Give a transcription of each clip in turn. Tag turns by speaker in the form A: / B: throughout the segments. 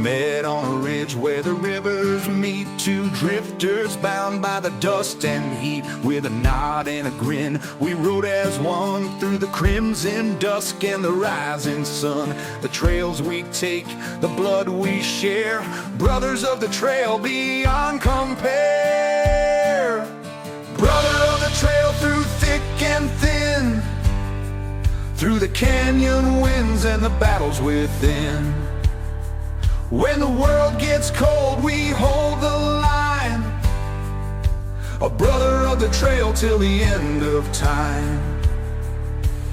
A: met on a ridge where the rivers meet. Two drifters bound by the dust and heat. With a nod and a grin, we rode as one through the crimson dusk and the rising sun. The trails we take, the blood we share, brothers of the trail beyond compare. Brother of the trail through thick and thin, through the canyon winds and the battles within. When the world gets cold, we hold the line, a brother of the trail till the end of time.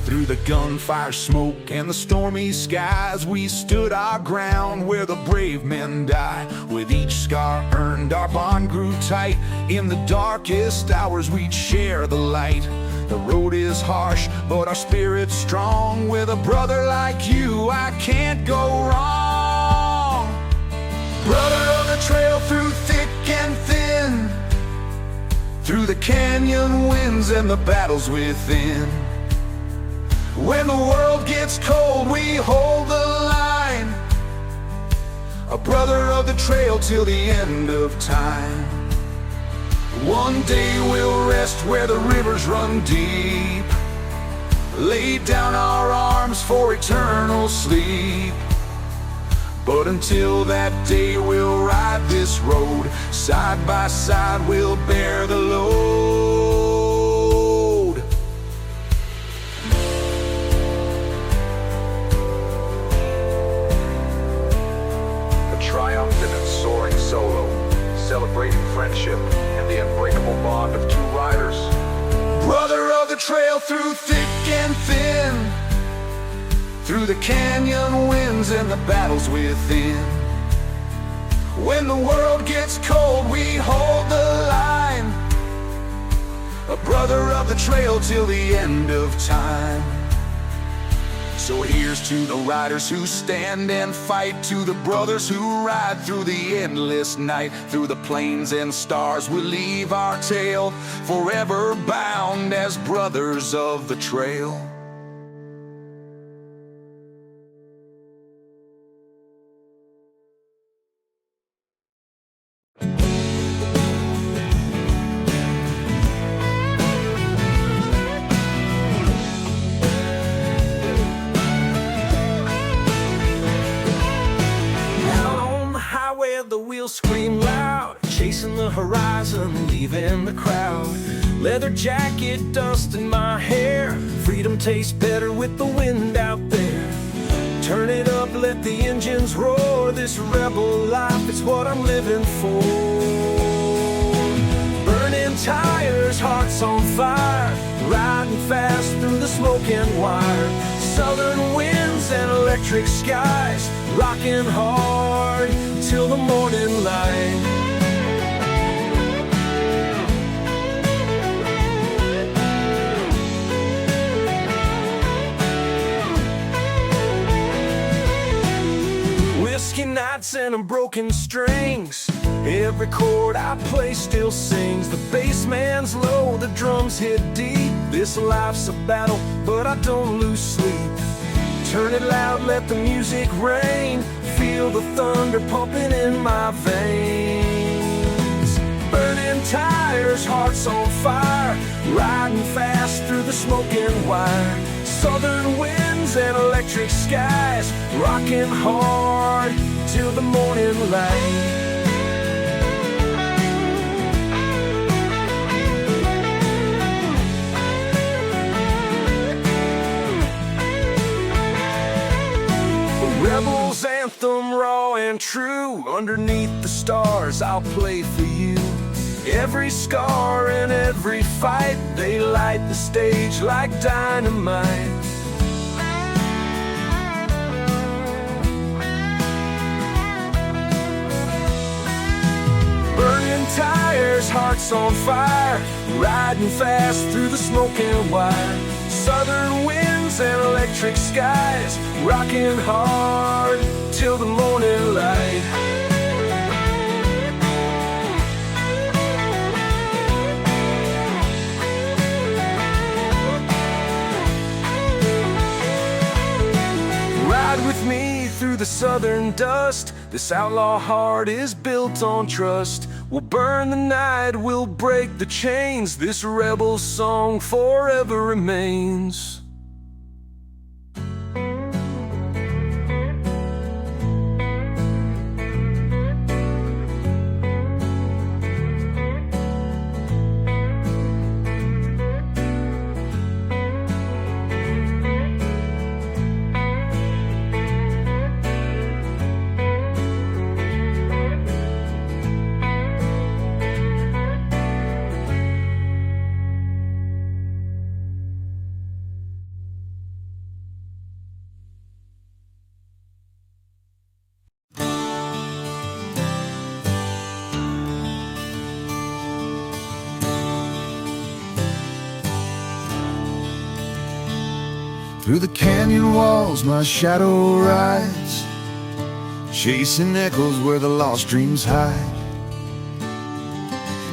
A: Through the gunfire smoke and the stormy skies, we stood our ground where the brave men die. With each scar earned, our bond grew tight. In the darkest hours, we'd share the light. The road is harsh, but our spirit's strong. With a brother like you, I can't go wrong. Brother of the trail through thick and thin, through the canyon winds and the battles within. When the world gets cold, we hold the line, a brother of the trail till the end of time. One day we'll rest where the rivers run deep, lay down our arms for eternal sleep. But until that day we'll ride this road, side by side we'll bear the load. A triumphant and soaring solo, celebrating friendship and the unbreakable bond of two riders. Brother of the trail through thick and thin, through the canyon winds and the battles within. When the world gets cold, we hold the line, a brother of the trail till the end of time. So here's to the riders who stand and fight, to the brothers who ride through the endless night. Through the plains and stars we'll leave our tale, forever bound as brothers of the trail.
B: The wheels scream loud, chasing the horizon, leaving the crowd. Leather jacket, dust in my hair, freedom tastes better with the wind out there. Turn it up, let the engines roar, this rebel life is what I'm living for. Burning tires, hearts on fire, riding fast through the smoke and wire. Southern winds and electric skies, rocking hard till the morning light. Whiskey nights and broken strings, every chord I play still sings. The bass man's low, the drums hit deep. This life's a battle, but I don't lose sleep. Turn it loud, let the music rain, feel the thunder pumping in my veins. Burning tires, hearts on fire, riding fast through the smoke and wire. Southern winds and electric skies, rocking hard till the morning light. Rebel's anthem, raw and true, underneath the stars I'll play for you. Every scar and every fight, they light the stage like dynamite. Burning tires, hearts on fire, riding fast through the smoke and wire. Southern winds and electric skies, rocking hard till the morning light. Ride with me through the southern dust, This outlaw heart is built on trust. We'll burn the night, we'll break the chains. This rebel song forever remains.
A: Through the canyon walls my shadow rides, chasing echoes where the lost dreams hide.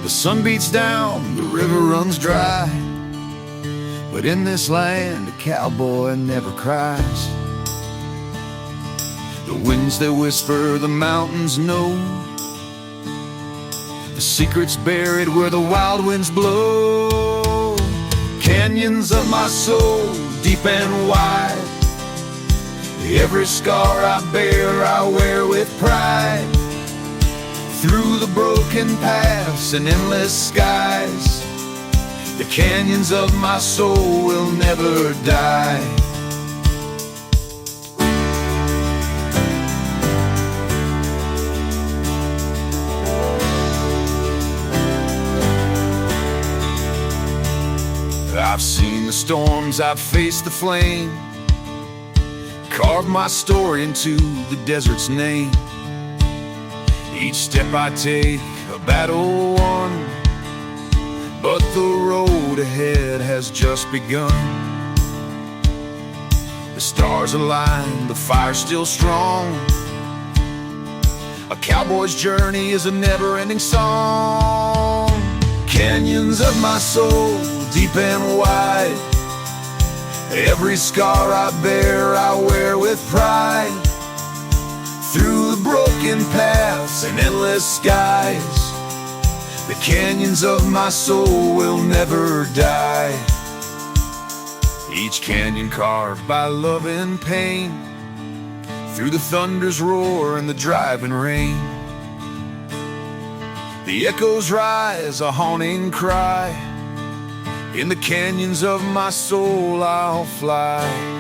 A: The sun beats down, the river runs dry, but in this land a cowboy never cries. The winds that whisper the mountains know, the secret's buried where the wild winds blow. Canyons of my soul, deep and wide, every scar I bear I wear with pride. Through the broken paths and endless skies, the canyons of my soul will never die. I've seen the storms, I've faced the flame, carved my story into the desert's name. Each step I take, a battle won, but the road ahead has just begun. The stars align, the fire's still strong. A cowboy's journey is a never-ending song. Canyons of my soul, deep and wide, every scar I bear I wear with pride. Through the broken paths and endless skies, the canyons of my soul will never die. Each canyon carved by love and pain, through the thunder's roar and the driving rain. The echoes rise, a haunting cry. In the canyons of my soul I'll fly.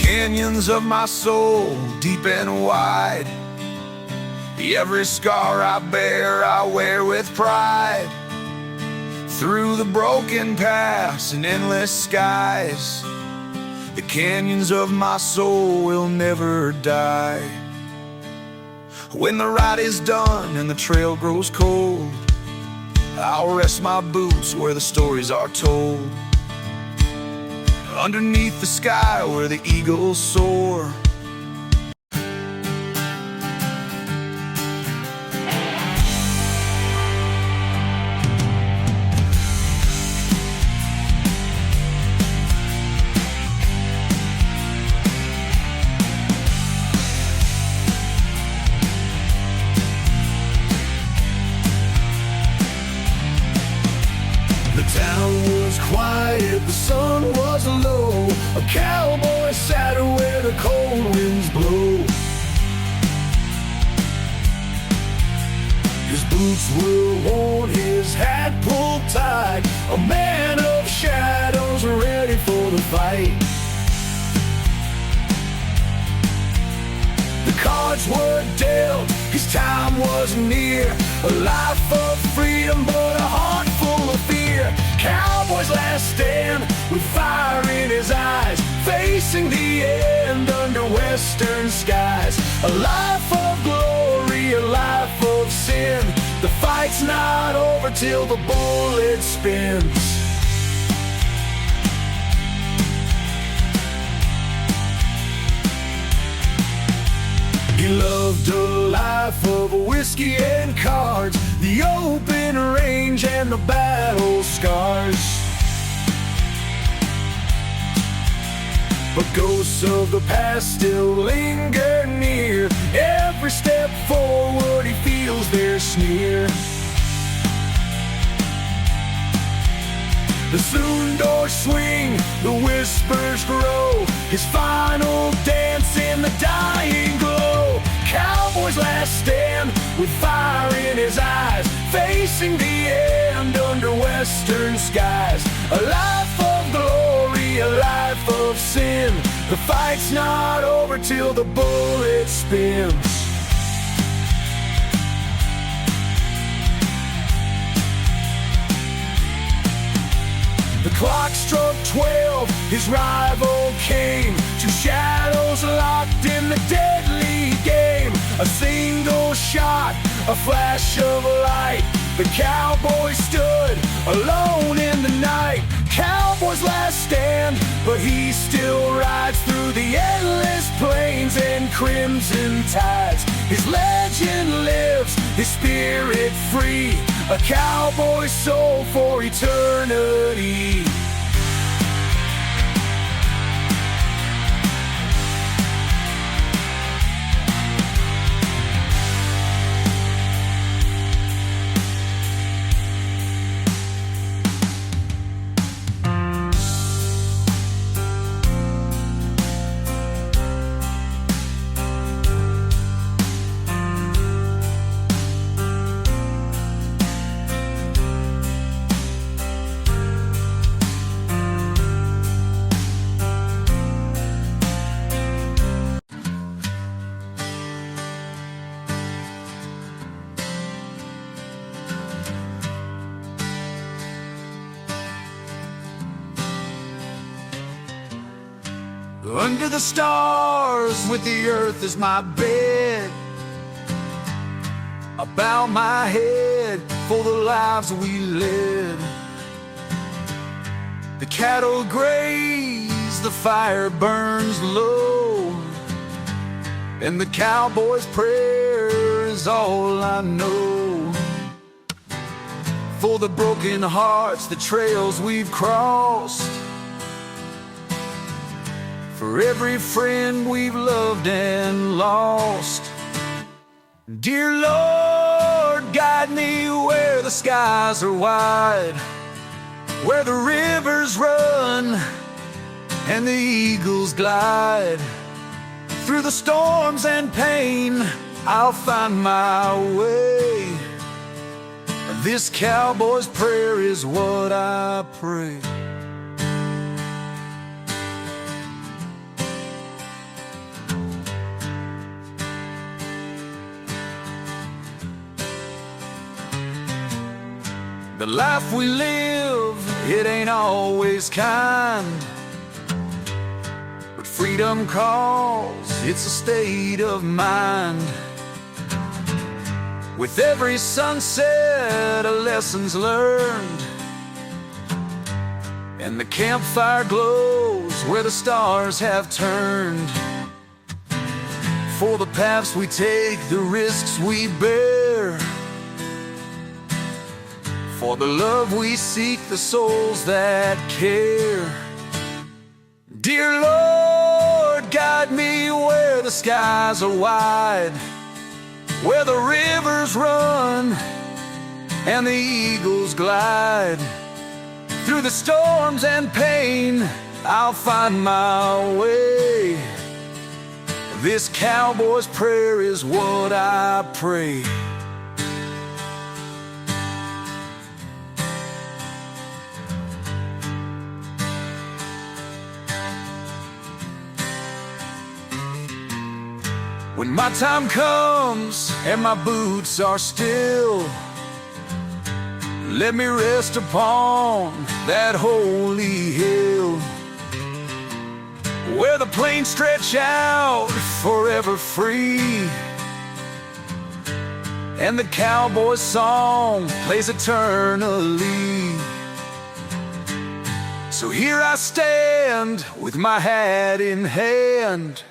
A: Canyons of my soul, deep and wide, every scar I bear I wear with pride. Through the broken paths and endless skies, the canyons of my soul will never die. When the ride is done and the trail grows cold, I'll rest my boots where the stories are told. Underneath the sky where the eagles soar. The town was quiet, the sun was low. A cowboy sat where the cold winds blow. His boots were worn, his hat pulled tight, a man of shadows ready for the fight. The cards were dealt, his time was near. A life of freedom but a heart full of fear. Cowboy's last stand with fire in his eyes, facing the end under western skies.
B: A life of glory, a life of sin. The fight's not over till the bullet spins. He loved a life of whiskey and cards, the open range and the battle scars. But ghosts of the past still linger near. Every step forward he feels their sneer. The saloon doors swing, the whispers grow, his final dance in the dying glow. Cowboy's last stand with fire in his eyes, facing the end under western skies. A life of glory, a life of sin. The fight's not over till the bullet spins. The clock struck 12, his rival came. Two shadows locked in the deadly game. A single shot, a flash of light. The cowboy stood alone in the night. Cowboy's last stand, but he still rides through the endless plains and crimson tides. His legend lives, his spirit free, a cowboy's soul for eternity. Under the stars, with the earth as my bed, I bow my head for the lives we led. The cattle graze, the fire burns low, and the cowboy's prayer is all I know. For the broken hearts, the trails we've crossed, for every friend we've loved and lost. Dear Lord, guide me where the skies are wide, where the rivers run and the eagles glide. Through the storms and pain, I'll find my way. This cowboy's prayer is what I pray. The life we live, it ain't always kind, but freedom calls, it's a state of mind. With every sunset, a lesson's learned, and the campfire glows where the stars have turned. For the paths we take, the risks we bear, for the love we seek, the souls that care. Dear Lord, guide me where the skies are wide, where the rivers run and the eagles glide. Through the storms and pain, I'll find my way. This cowboy's prayer is what I pray. When my time comes and my boots are still, let me rest upon that holy hill,
A: where the plains stretch out forever free, and the cowboy's song plays eternally. So here I stand with my hat in hand,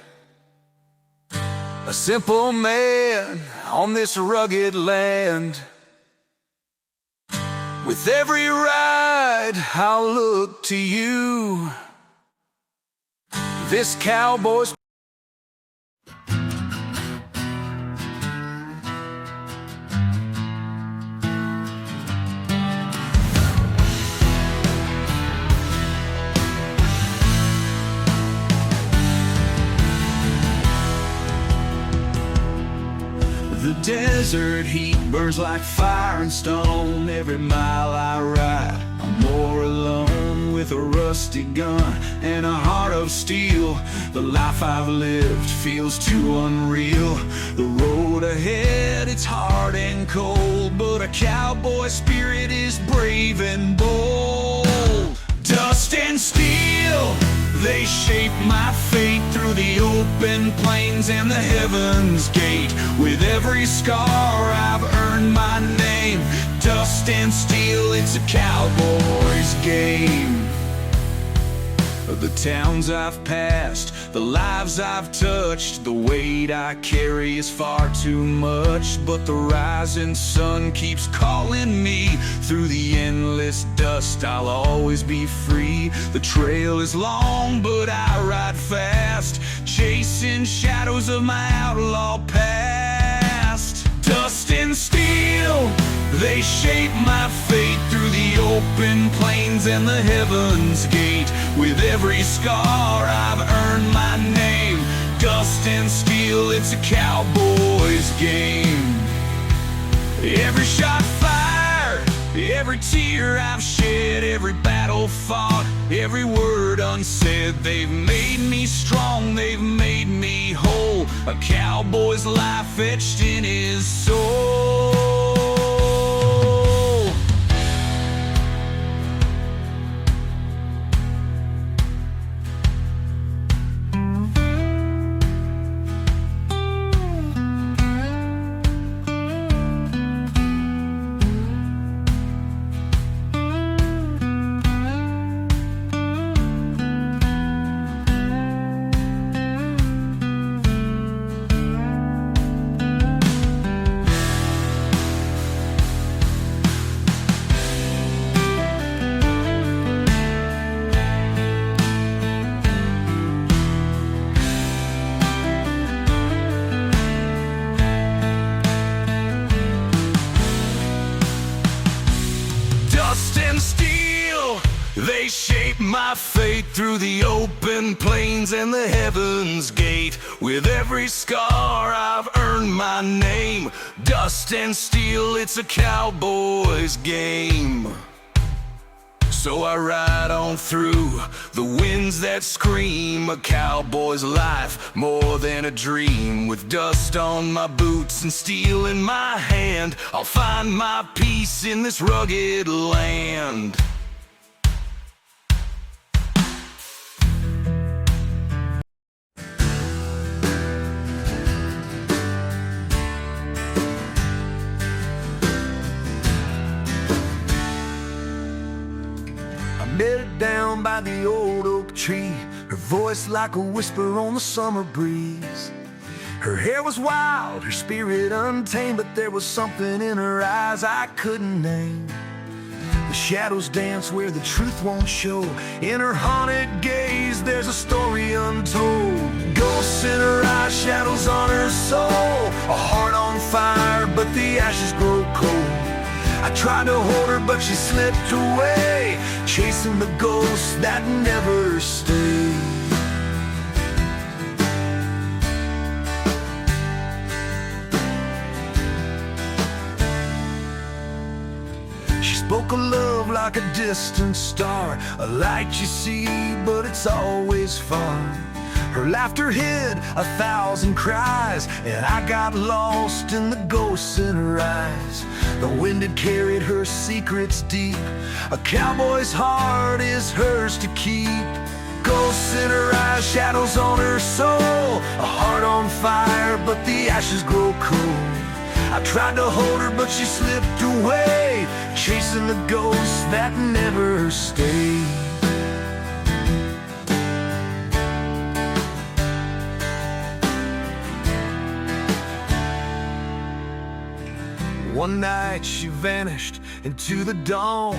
A: a simple man on this rugged land. With every ride I'll look to you, this cowboy's the desert heat burns like fire and stone. Every mile I ride, I'm more alone. With a rusty gun and a heart of steel, the life I've lived feels too unreal. The road ahead, it's hard and cold, but a cowboy spirit is brave and bold. Dust and steel, they shape my fate through the open plains and the heaven's gate. With every scar I've earned my name. Dust and steel, it's a cowboy's game. The towns I've passed, the lives I've touched, the weight I carry is far too much. But the rising sun keeps calling me. Through the endless dust I'll always be free. The trail is long but I ride fast, chasing shadows of my outlaw past. Dust and steel, they shape my fate through the open plains and the heaven's gate. With every scar I've earned my name. Dust and steel, it's a cowboy's game. Every shot fired, every tear I've shed, every battle fought, every word unsaid. They've made me strong, they've made me whole. A cowboy's life etched in his soul. They shape my fate through the open plains and the heaven's gate. With every scar I've earned my name. Dust and steel, it's a cowboy's game. So I ride on through the winds that scream. A cowboy's life, more than a dream. With dust on my boots and steel in my hand, I'll find my peace in this rugged land. Met her down by the old oak tree, her voice like a whisper on the summer breeze. Her hair was wild, her spirit untamed, but there was something in her eyes I couldn't name. The shadows dance where the truth won't show. In her haunted gaze there's a story untold. Ghosts in her eyes, shadows on her soul. A heart on fire, but the ashes grow cold. I tried to hold her, but she slipped away, chasing the ghosts that never stay. She spoke of love like a distant star, a light you see, but it's always far. Her laughter hid 1,000 cries, and I got lost in the ghosts in her eyes. The wind had carried her secrets deep. A cowboy's heart is hers to keep.
B: Ghosts in her eyes, shadows on her soul, a heart on fire, but the ashes grow cold. I tried to hold her, but she slipped away, chasing the ghosts that never stay. One night she vanished into the dawn,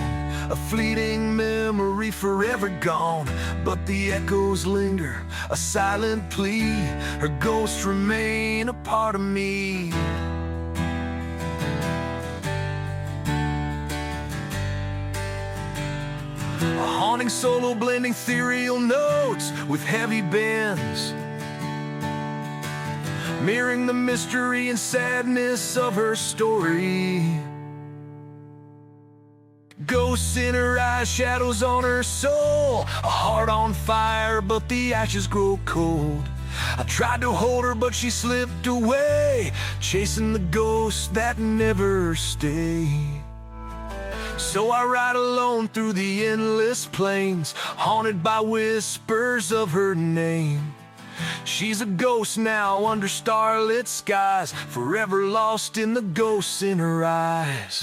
B: a fleeting memory forever gone. But the echoes linger, a silent plea, her ghosts remain a part of me. A haunting solo blending ethereal notes with heavy bends, mirroring the mystery and sadness of her story. Ghosts in her eyes, shadows on her soul, a heart on fire, but the ashes grow cold. I tried to hold her, but she slipped away, chasing the ghosts that never stay. So I ride alone through the endless plains, haunted by whispers of her name. She's a ghost now under starlit skies, forever lost in the ghosts in her eyes.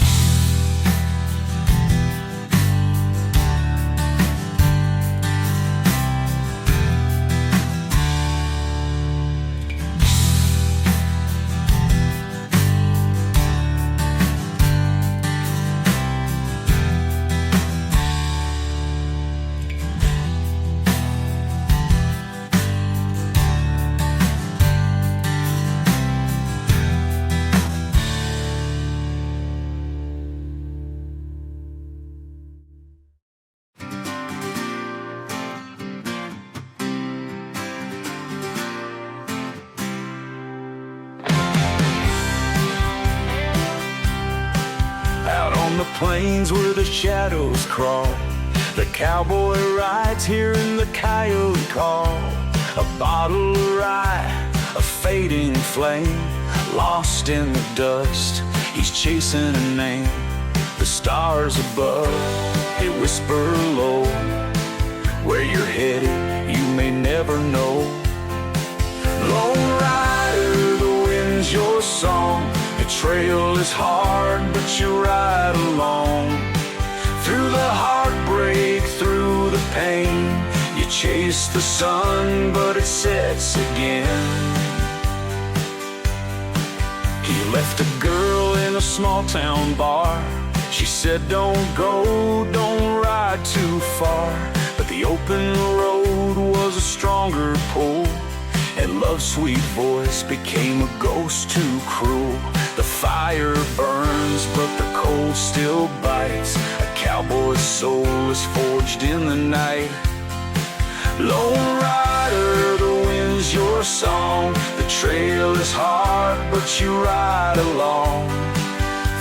B: On the plains where the shadows crawl, the cowboy rides hearing the coyote call. A bottle of rye, a fading flame, lost in the dust, he's chasing a name. The stars above, they whisper low, where you're headed, you may never know. Lone rider, the wind's your song. The trail is hard, but you ride along. Through the heartbreak, through the pain, you chase the sun, but it sets again. He left a girl in a small town bar. She said, don't go, don't ride too far. But the open road was a stronger pull, and love's sweet voice became a ghost too cruel. The fire burns, but the cold still bites. A cowboy's soul is forged in the night. Lone rider, the wind's your song. The trail is hard, but you ride along.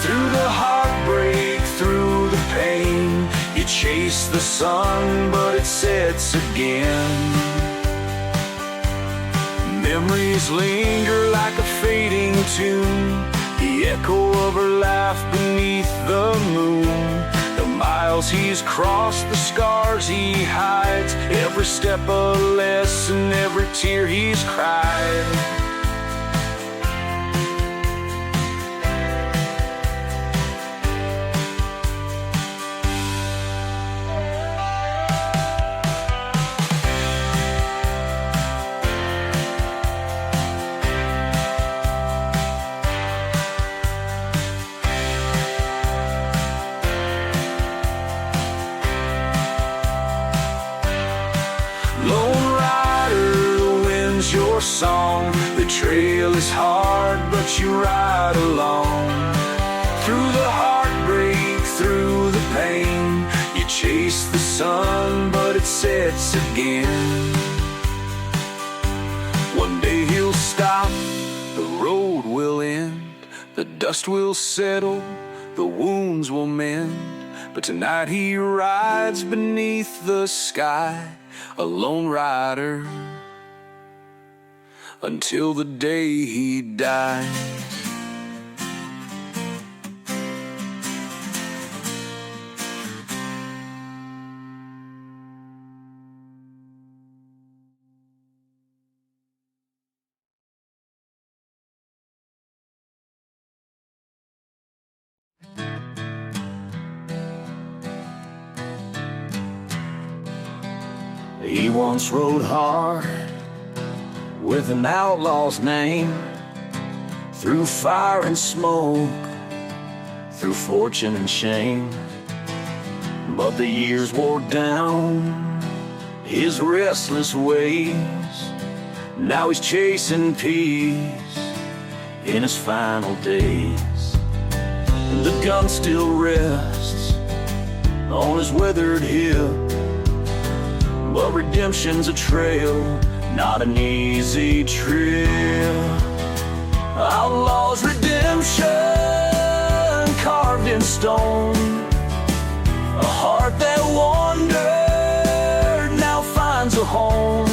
B: Through the heartbreak, through the pain, you chase the sun, but it sets again. Memories linger like a fading tune, the echo of her laugh beneath the moon. The miles he's crossed, the scars he hides, every step a lesson, every tear he's cried. Lone rider, the wind's your song. The trail is hard, but you ride along. Through the heartbreak, through the pain, you chase the sun, but it sets again. One day he'll stop, the road will end, the dust will settle, the wounds will mend. But tonight he rides beneath the sky, a lone rider, until the day he dies. He once rode hard with an outlaw's name, through fire and smoke, through fortune and shame. But the years wore down his restless ways. Now he's chasing peace in his final days. And the gun still rests on his weathered hip, but redemption's a trail, not an easy trip. Outlaws redemption carved in stone, a heart that wandered now finds a home.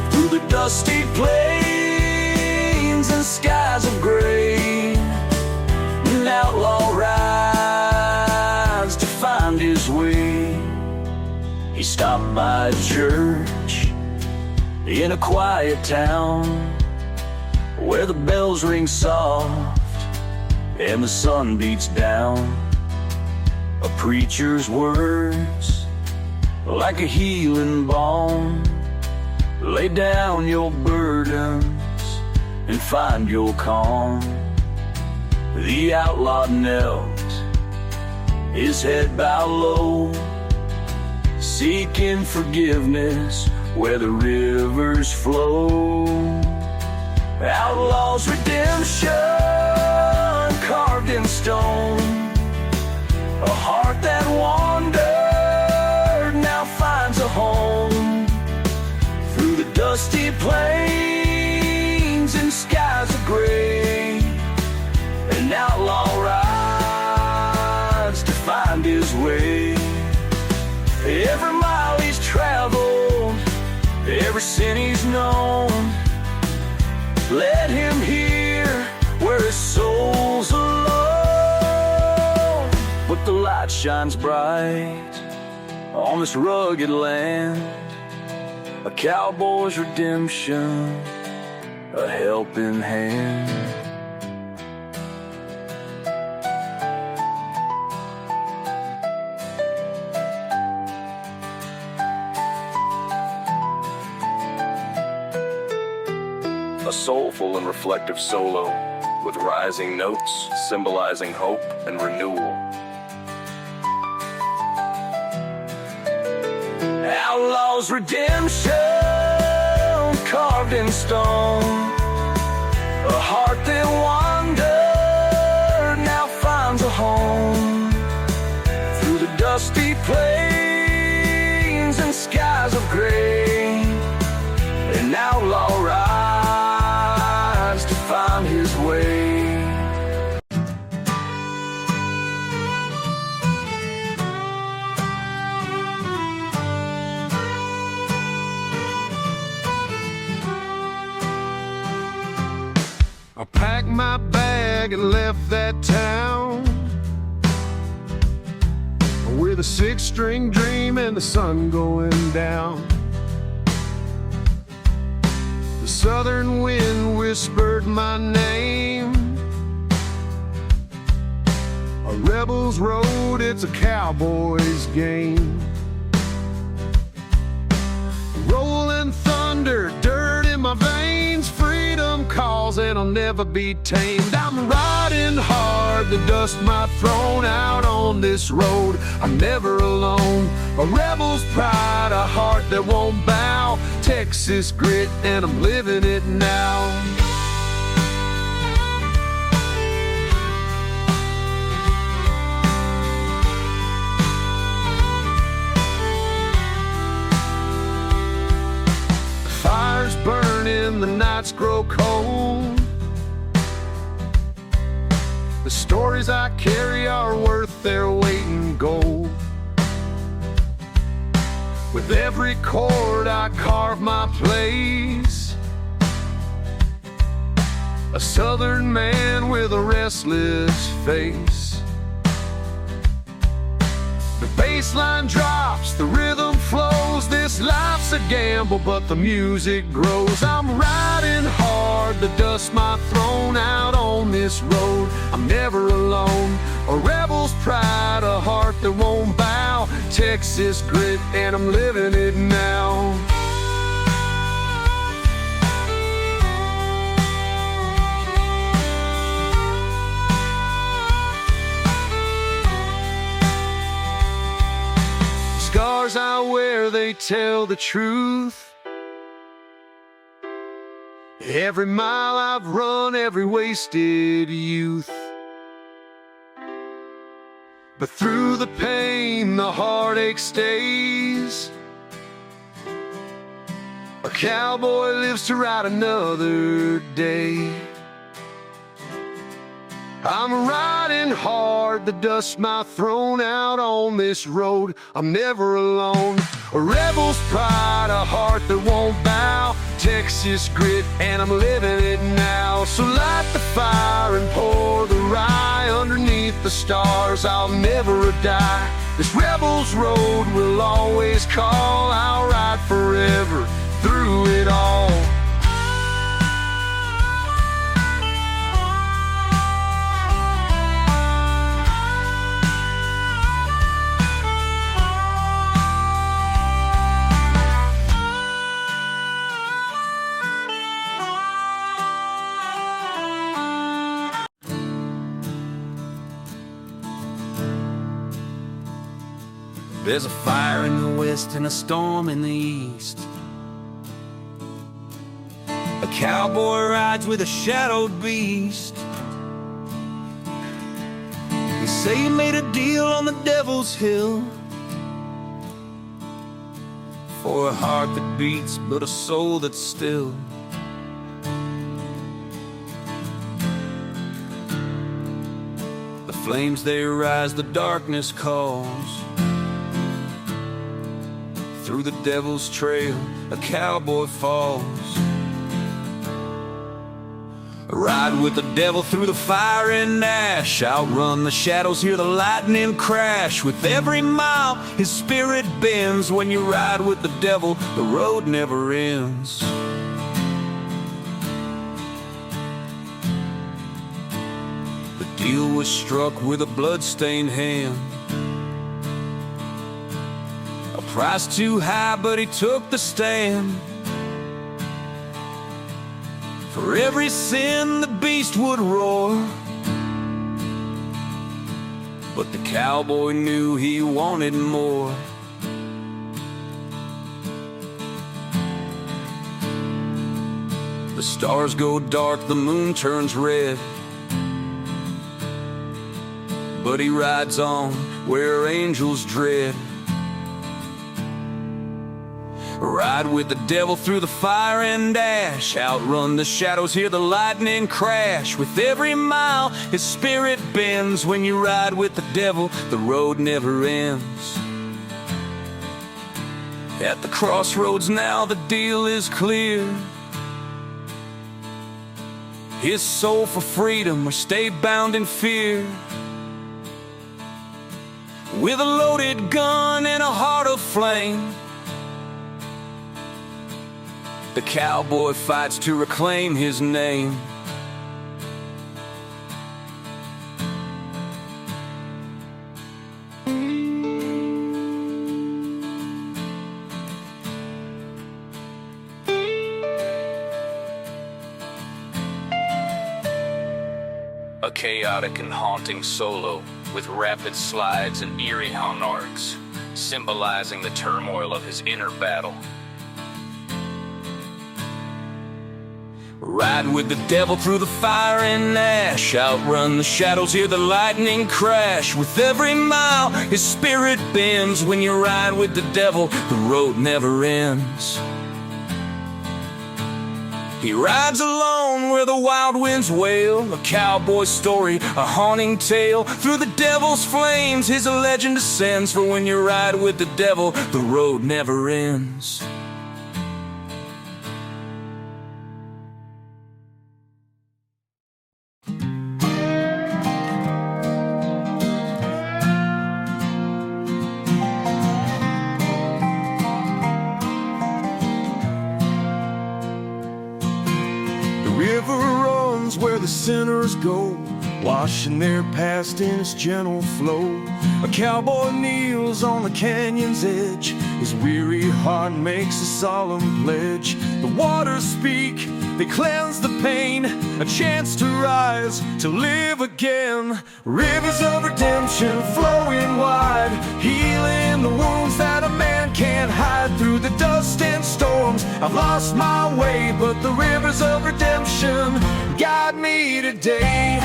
B: Through the dusty plains and skies of gray, an outlaw rides to find his way. He stopped by a church in a quiet town, where the bells ring soft and the sun beats down. A preacher's words, like a healing balm. Lay down your burdens and find your calm. The outlaw knelt, his head bowed low, seeking forgiveness where the rivers flow. Outlaws redemption carved in stone, a heart that wandered now finds a home. Through the dusty plains and skies of gray, an outlaw rides to find his way. Every mile he's traveled, every sin he's known, let him hear where his soul's alone. But the light shines bright on this rugged land, a cowboy's redemption, a helping hand. A soulful and reflective solo with rising notes symbolizing hope and renewal. Outlaws redemption carved in stone, a heart that wandered now finds a home. Through the dusty plains and skies of gray, an outlaw rides to find his way.
C: I packed my bag and left that town with a six-string dream and the sun going down. The southern wind whispered my name. A rebel's road, it's a cowboy's game. Rolling thunder, dirt in my veins, freedom calls and I'll never be tamed. I'm riding hard, the dust might thrown out on this road. I'm never alone, a rebel's pride, a heart that won't bow. Texas grit and I'm living it now. Fires burning, the nights grow cold. The stories I carry are worth their weight in gold. With every chord I carve my place, a southern man with a restless face. The bass line drops, the rhythm flows. This life's a gamble, but the music grows. I'm riding hard, the dust might thrown out on this road. I'm never alone, a rebel's pride, a heart that won't bow. Texas grit, and I'm living it now. Scars I wear, they tell the truth. Every mile I've run, every wasted youth. But through the pain, the heartache stays. A cowboy lives to ride another day. I'm riding hard, the dust might thrown out on this road. I'm never alone. A rebel's pride, a heart that won't bow. Texas grit, and I'm living it now. So light the fire and pour the rye. Underneath the stars, I'll never die. This rebel's road will always call. I'll ride forever through it all.
B: There's a fire in the west and a storm in the east. A cowboy rides with a shadowed beast. They say he made a deal on the devil's hill, for a heart that beats but a soul that's still. The flames they rise, the darkness calls. Through the devil's trail, a cowboy falls. Ride with the devil through the fire and ash. Outrun the shadows, hear the lightning crash. With every mile, his spirit bends. When you ride with the devil, the road never ends. The deal was struck with a blood-stained hand. Price too high, but he took the stand. For every sin the beast would roar, but the cowboy knew he wanted more. The stars go dark, the moon turns red, but he rides on where angels dread. Ride with the devil through the fire and ash. Outrun the shadows, hear the lightning crash. With every mile, his spirit bends. When you ride with the devil, the road never ends. At the crossroads now, the deal is clear. His soul for freedom or stay bound in fear. With a loaded gun and a heart of flame, the cowboy fights to reclaim his name. A chaotic and haunting solo with rapid slides and eerie hung arcs, symbolizing the turmoil of his inner battle. Ride with the devil through the fire and ash. Outrun the shadows, hear the lightning crash. With every mile, his spirit bends. When you ride with the devil, the road never ends. He rides alone where the wild winds wail. A cowboy story, a haunting tale. Through the devil's flames, his legend ascends. For when you ride with the devil, the road never ends. River runs where the sinners go. washing their past in its gentle flow. A cowboy kneels on the canyon's edge, his weary heart makes a solemn pledge. The waters speak, they cleanse the pain, a chance to rise, to live again. Rivers of redemption flowing wide, healing the wounds that a man can't hide. Through the dust and storms, I've lost my way, but the rivers of redemption guide me today.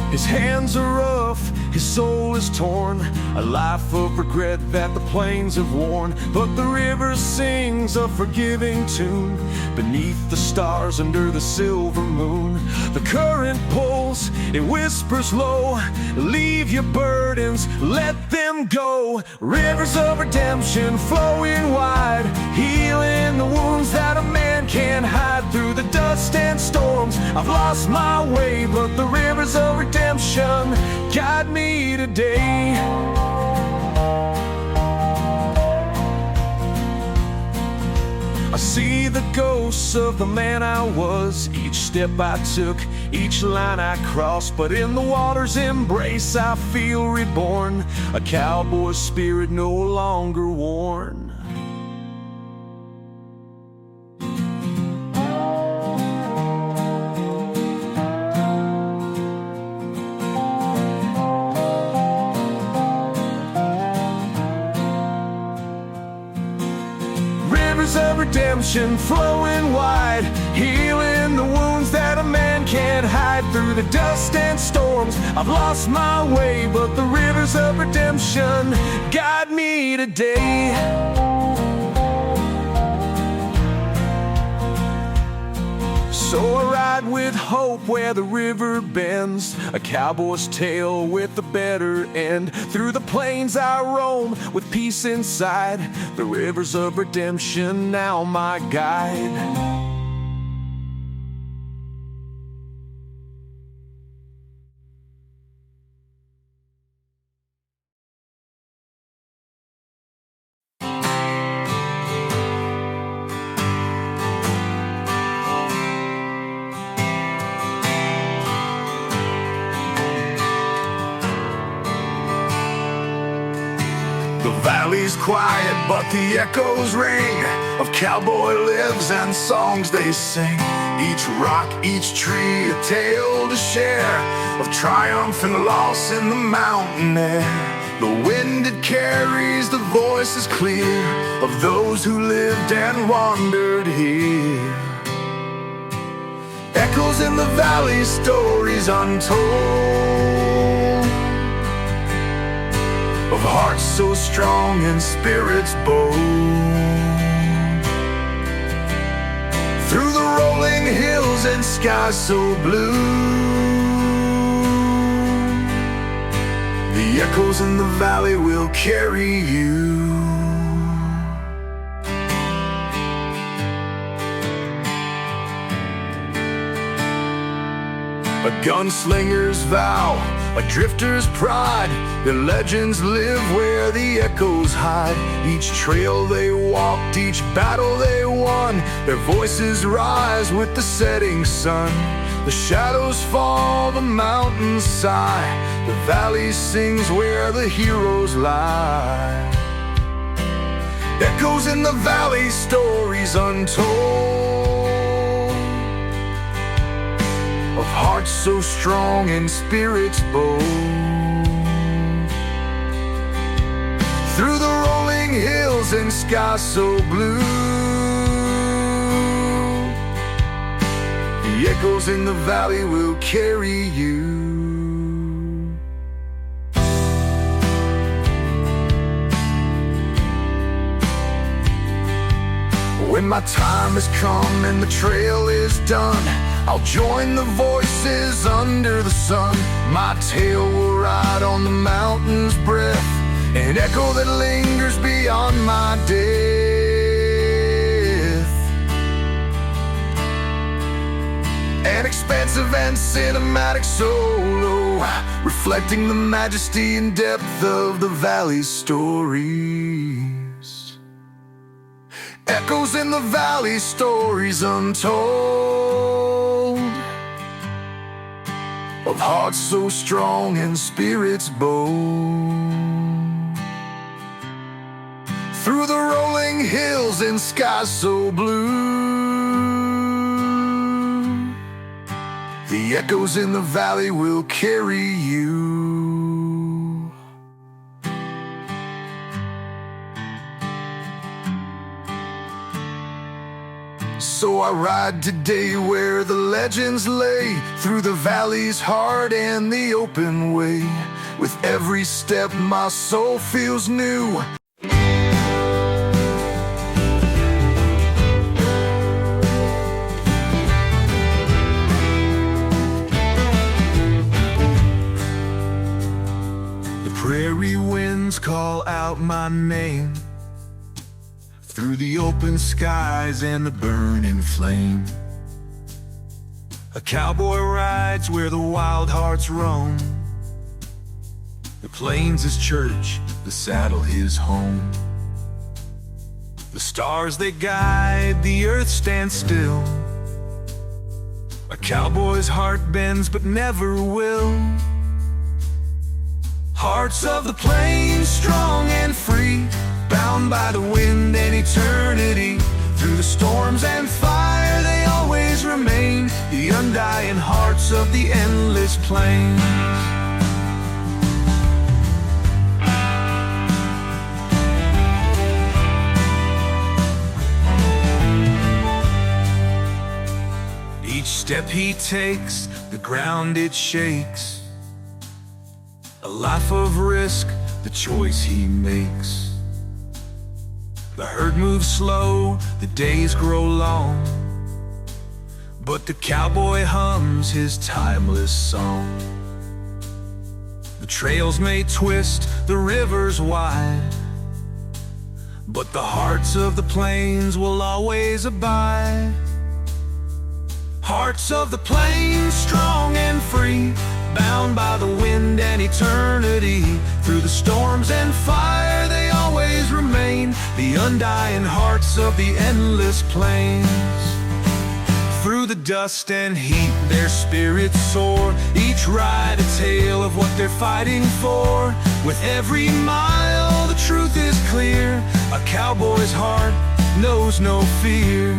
B: His hands are rough, his soul is torn, a life of regret that the plains have worn. But the river sings a forgiving tune beneath the stars under the silver moon. The current pulls, it whispers low, leave your burdens, let them go. Rivers of redemption flowing wide, healing the wounds that a man can't hide. Through the dust and storms, I've lost my way, but the rivers of redemption guide me today. I see the ghosts of the man I was, each step I took, each line I crossed. But in the water's embrace I feel reborn, a cowboy's spirit no longer worn. Of redemption flowing wide, healing the wounds that a man can't hide. Through the dust and storms, I've lost my way, but the rivers of redemption guide me today. So I ride with hope where the river bends, a cowboy's tale with a better end. Through the plains I roam with peace inside, the rivers of redemption now my guide.
A: The valley's quiet, but the echoes ring of cowboy lives and songs they sing. Each rock, each tree, a tale to share of triumph and loss in the mountain air. The wind it carries, the voice is clear of those who lived and wandered here. Echoes in the valley, stories untold, of hearts so strong and spirits bold. Through the rolling hills and skies so blue, the echoes in the valley will carry you. A gunslinger's vow, a drifter's pride, their legends live where the echoes hide. Each trail they walked, each battle they won, their voices rise with the setting sun. The shadows fall, the mountains sigh, the valley sings where the heroes lie. Echoes in the valley, stories untold, of hearts so strong and spirits bold. Through the rolling hills and skies so blue, the echoes in the valley will carry you. When my time has come and the trail is done, I'll join the voices under the sun. My tale will ride on the mountain's breath, an echo that lingers beyond my death. An expansive and cinematic solo, reflecting the majesty and depth of the valley's stories.
C: Echoes in the valley, stories untold, of hearts so strong and spirits bold. Through the rolling hills and skies so blue, the echoes in the valley will carry you. So I ride today where the legends lay, through the valley's heart and the open way. With every step my soul feels new.
B: The prairie winds call out my name, through the open skies and the burning flame. A cowboy rides where the wild hearts roam. The plains his church, the saddle his home. The stars they guide, the earth stands still. A cowboy's heart bends but never will. Hearts of the plains, strong and free, bound by the wind and eternity. Through the storms and fire they always remain, the undying hearts of the endless plains. Each step he takes, the ground it shakes. A life of risk, the choice he makes. The herd moves slow, the days grow long, but the cowboy hums his timeless song. The trails may twist, the rivers wide, but the hearts of the plains will always abide. Hearts of the plains, strong and free, bound by the wind and eternity. Through the storms and fire they always remain, the undying hearts of the endless plains. Through the dust and heat their spirits soar, each ride a tale of what they're fighting for. With every mile the truth is clear, a cowboy's heart knows no fear.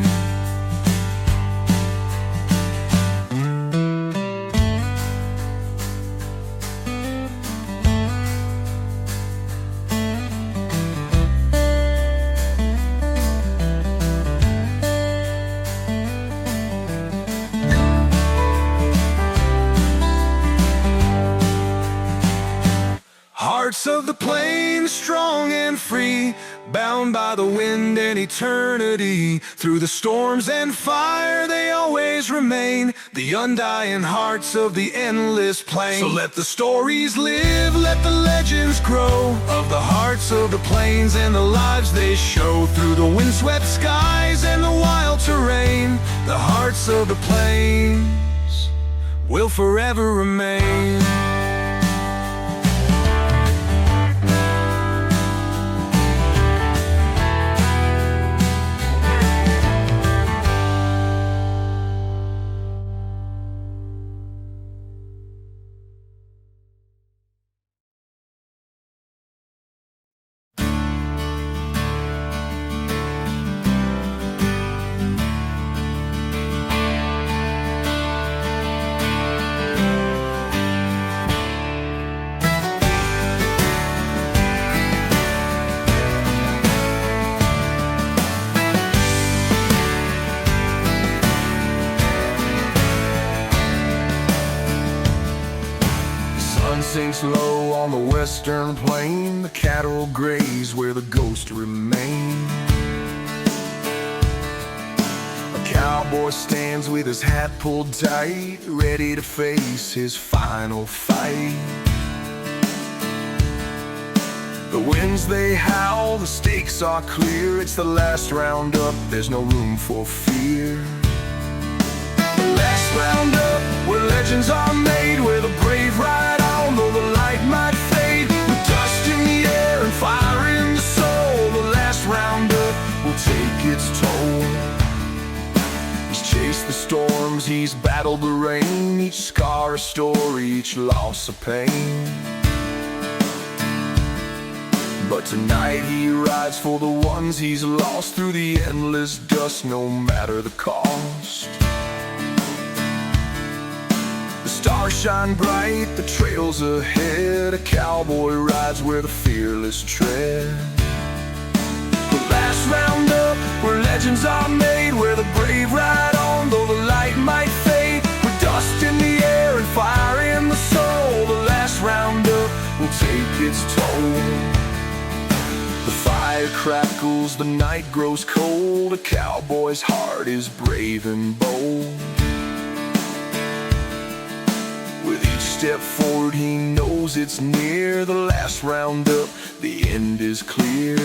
B: Hearts of the plains, strong and free, bound by the wind and eternity. Through the storms and fire they always remain, the undying hearts of the endless plain. So let the stories live, let the legends grow, of the hearts of the plains and the lives they show. Through the windswept skies and the wild terrain, the hearts of the plains will forever remain.
C: Sinks low on the western plain, the cattle graze where the ghosts remain. A cowboy stands with his hat pulled tight, ready to face his final fight. The winds they howl, the stakes are clear. It's the last roundup, there's no room for fear. The last roundup, where legends are made, where the brave ride on, though the light might fade. With dust in the air and fire in the soul, the last roundup will take its
A: he's battled the rain, each scar a story, each loss a pain. But tonight he rides for the ones he's lost, through the endless dust, no matter the cost. The stars shine bright, the trails ahead, a cowboy rides where the fearless tread. The last roundup, where legends are made, where the brave ride on, though the light might fade. With dust in the air and fire in the soul, the last roundup will take its toll. The fire crackles, the night grows cold, a cowboy's heart is brave and bold. With each step forward he knows it's near, the last roundup, the end is clear.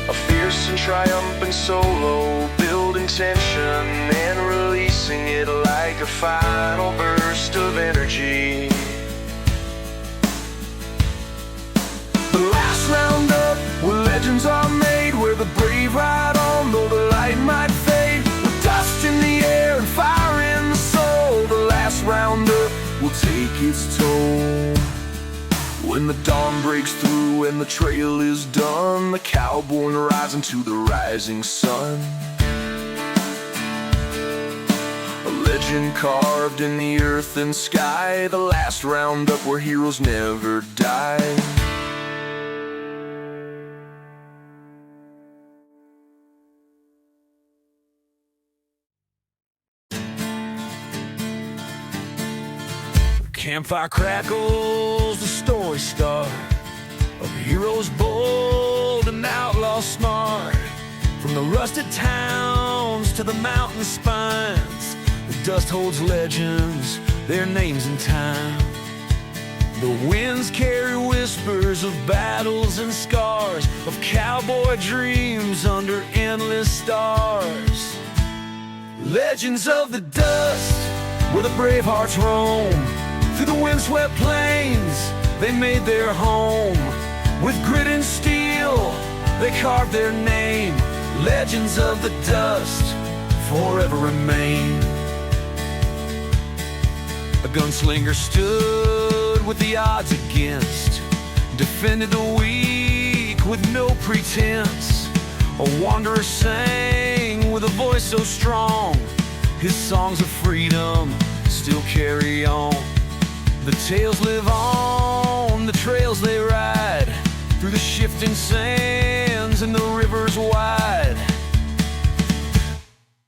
A: A fierce and triumphant solo, building tension and releasing it like a final burst of energy. The last roundup, where legends are made, where the brave ride on, though the light might fade. With dust in the air and fire in the soul, the last roundup will take its toll. When the dawn breaks through and the trail is done, the cowboy rides into the rising sun. A legend carved in the earth and sky, the last roundup where heroes never die. Campfire crackles, the story start of heroes bold and outlaws smart. From the rusted towns to the mountain spines, the dust holds legends, their names in time. The winds carry whispers of battles and scars, of cowboy dreams under endless stars. Legends of the dust, where the brave hearts roam. Through the windswept plains, they made their home. With grit and steel, they carved their name. Legends of the dust forever remain. A gunslinger stood with the odds against, defended the weak with no pretense. A wanderer sang with a voice so strong, his songs of freedom still carry on. The tales live on, the trails they ride, through the shifting sands and the rivers wide.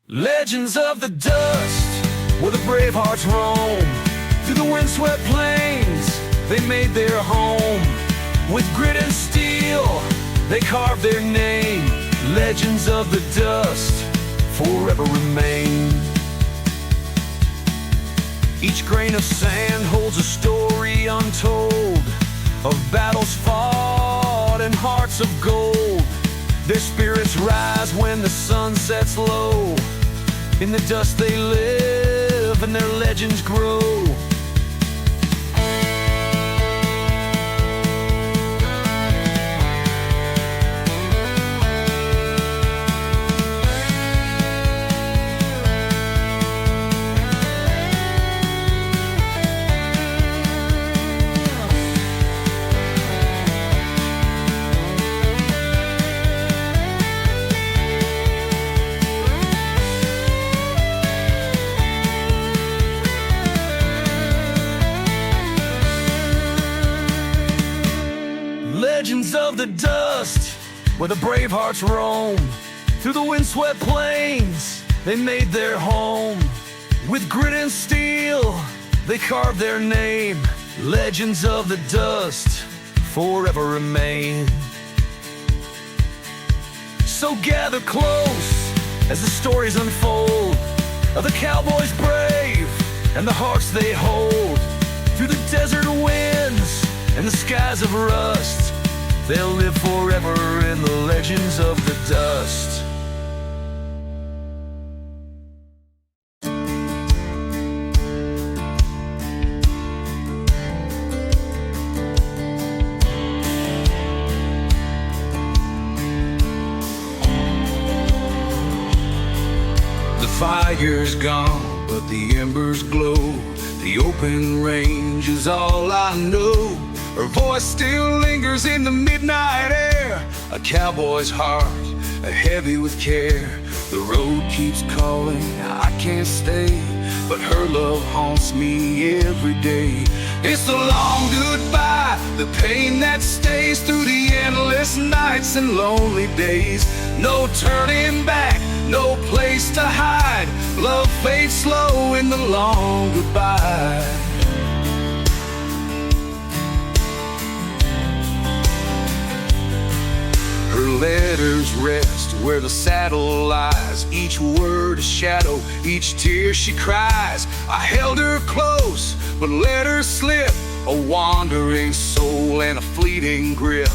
A: Legends of the dust, where the brave hearts roam. Through the windswept plains, they made their home. With grit and steel, they carved their name. Legends of the dust forever remain. Each grain of sand holds a story untold, of battles fought and hearts of gold. Their spirits rise when the sun sets low. In the dust they live and their legends grow. Legends of the dust, where the brave hearts roam. Through the windswept plains, they made their home. With grit and steel, they carved their name. Legends of the dust forever remain. So gather close as the stories unfold of the cowboys brave and the hearts they hold. Through the desert winds and the skies of rust, they'll live forever in the legends of the dust.
B: tiger's gone, but the embers glow. The open range is all I know. Her voice still lingers in the midnight air. A cowboy's heart, heavy with care. The road keeps calling, I can't stay, but her love haunts me every day. It's the long goodbye, the pain that stays through the endless nights and lonely days. No turning back, no place to hide. Love fades slow in the long goodbye. Her letters rest where the saddle lies. Each word a shadow, each tear she cries. I held her close, but let her slip. A wandering soul and a fleeting grip.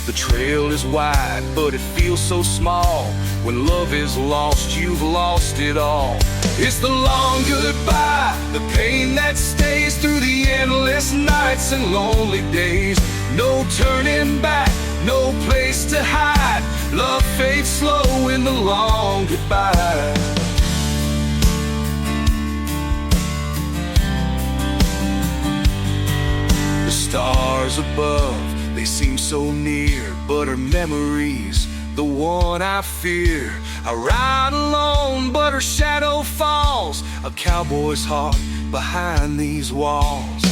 B: The trail is wide, but it feels so small. When love is lost, you've lost it all. It's the long goodbye, the pain that stays through the endless nights and lonely days. No turning back, no place to hide. Love fades slow in the long goodbye. The stars above, they seem so near, but her memory's the one I fear. I ride alone, but her shadow falls. A cowboy's heart behind these walls.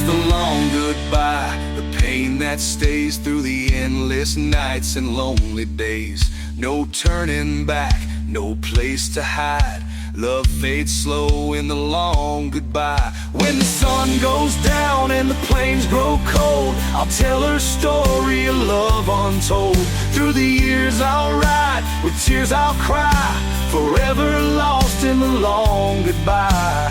B: The long goodbye, the pain that stays through the endless nights and lonely days. No turning back, no place to hide. Love fades slow in the long goodbye. When the sun goes down and the plains grow cold, I'll tell her story of love untold. Through the years I'll ride, with tears I'll cry, forever lost in the long goodbye.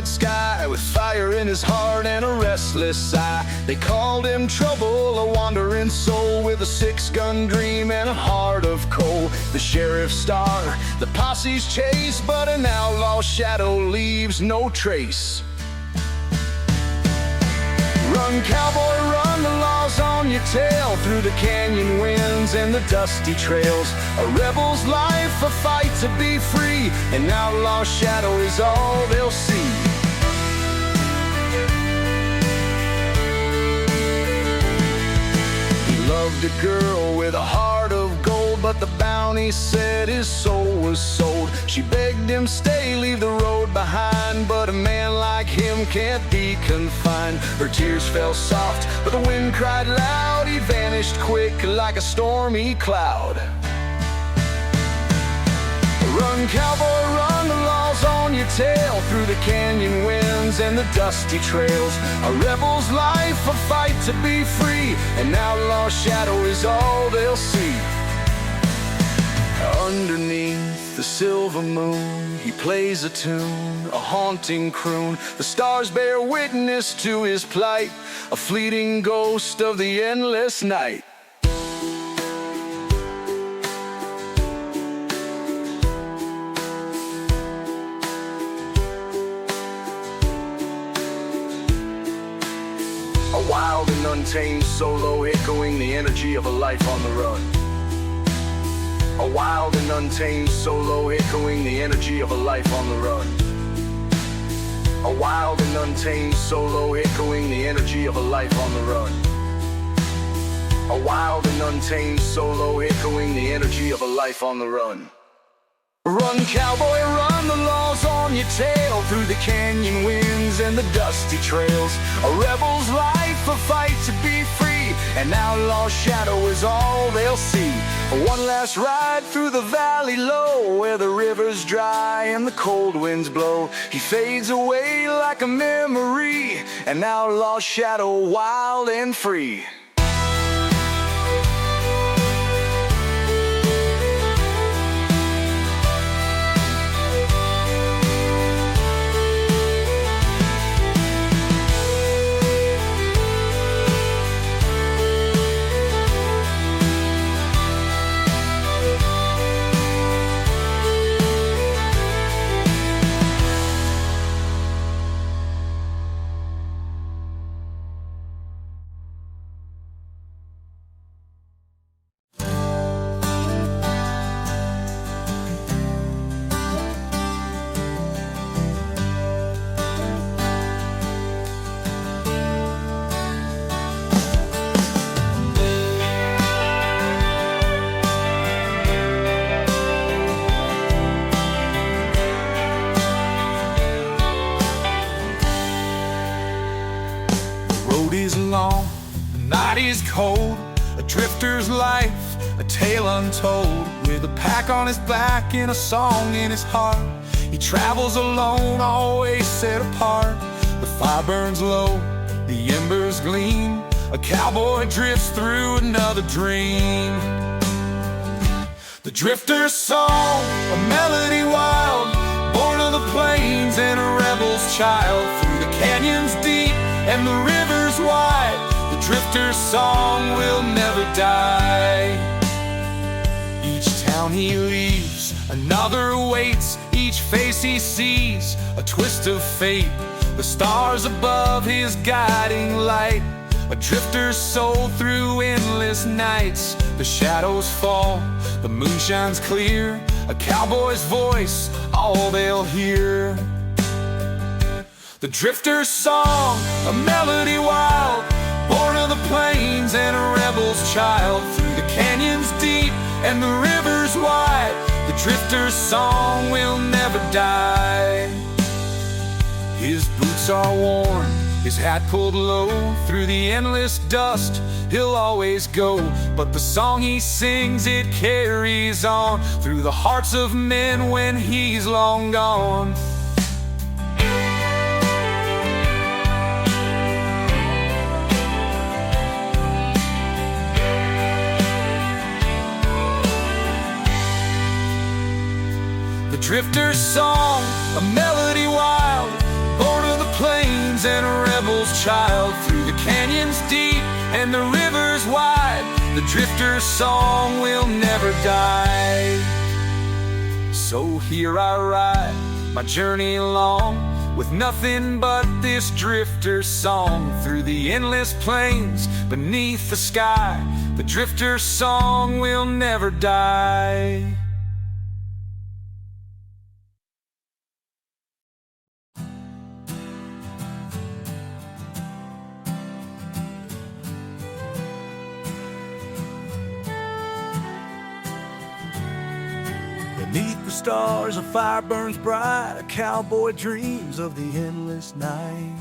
B: Sky with fire in his heart and a restless sigh. They called him trouble, a wandering soul with a six-gun dream and a heart of coal. The sheriff's star, the posse's chase, but an outlaw shadow leaves no trace. Run, cowboy, run, the law's on your tail, through the canyon winds and the dusty trails. A rebel's life, a fight to be free, an outlaw shadow is all they'll see. He loved a girl with a heart of gold, but the bounty said his soul was sold. She begged him stay, leave the road behind, but a man like him can't be confined. Her tears fell soft, but the wind cried loud. He vanished quick like a stormy cloud. Run, cowboy, run, the law's on your tail, through the canyon winds and the dusty trails. A rebel's life, a fight to be free, an outlaw shadow is all they'll see. Underneath the silver moon, he plays a tune, a haunting croon. The stars bear witness to his plight, a fleeting ghost of the endless night. A wild and untamed solo, echoing the energy of a life on the run. A wild and untamed solo, echoing the energy of a life on the run.
D: A wild and untamed solo echoing the energy of a life on the run. A wild and untamed solo echoing the energy of a life on the run. Run, cowboy, run, the law's on your tail, through the canyon winds and the dusty trails. A rebel's life, a fight to be free, an outlaw's shadow is all they'll see. One last ride through the valley low, where the river's dry and the cold winds blow. He fades away like a memory, an outlaw's shadow, wild and free.
A: Long, the night is cold, a drifter's life, a tale untold. With a pack on his back and a song in his heart, he travels alone, always set apart. The fire burns low, the embers gleam, a cowboy drifts through another dream. The drifter's song, a melody wild, born of the plains and a rebel's child. Through the canyons deep and the rivers wide, the drifter's song will never die. Each town he leaves, another awaits. Each face he sees, a twist of fate. The stars above his guiding light. A drifter's soul through endless nights. The shadows fall, the moon shines clear. A cowboy's voice, all they'll hear. The drifter's song, a melody wild, born of the plains and a rebel's child. Through the canyons deep and the rivers wide, the drifter's song will never die. His boots are worn, his hat pulled low. Through the endless dust he'll always go, but the song he sings, it carries on through the hearts of men when he's long gone. Drifter's song, a melody wild, born of the plains and a rebel's child. Through the canyons deep and the rivers wide, the drifter's song will never die. So here I ride, my journey long, with nothing but this drifter's song. Through the endless plains, beneath the sky, the drifter's song will never die.
B: Beneath the stars, a fire burns bright. A cowboy dreams of the endless night.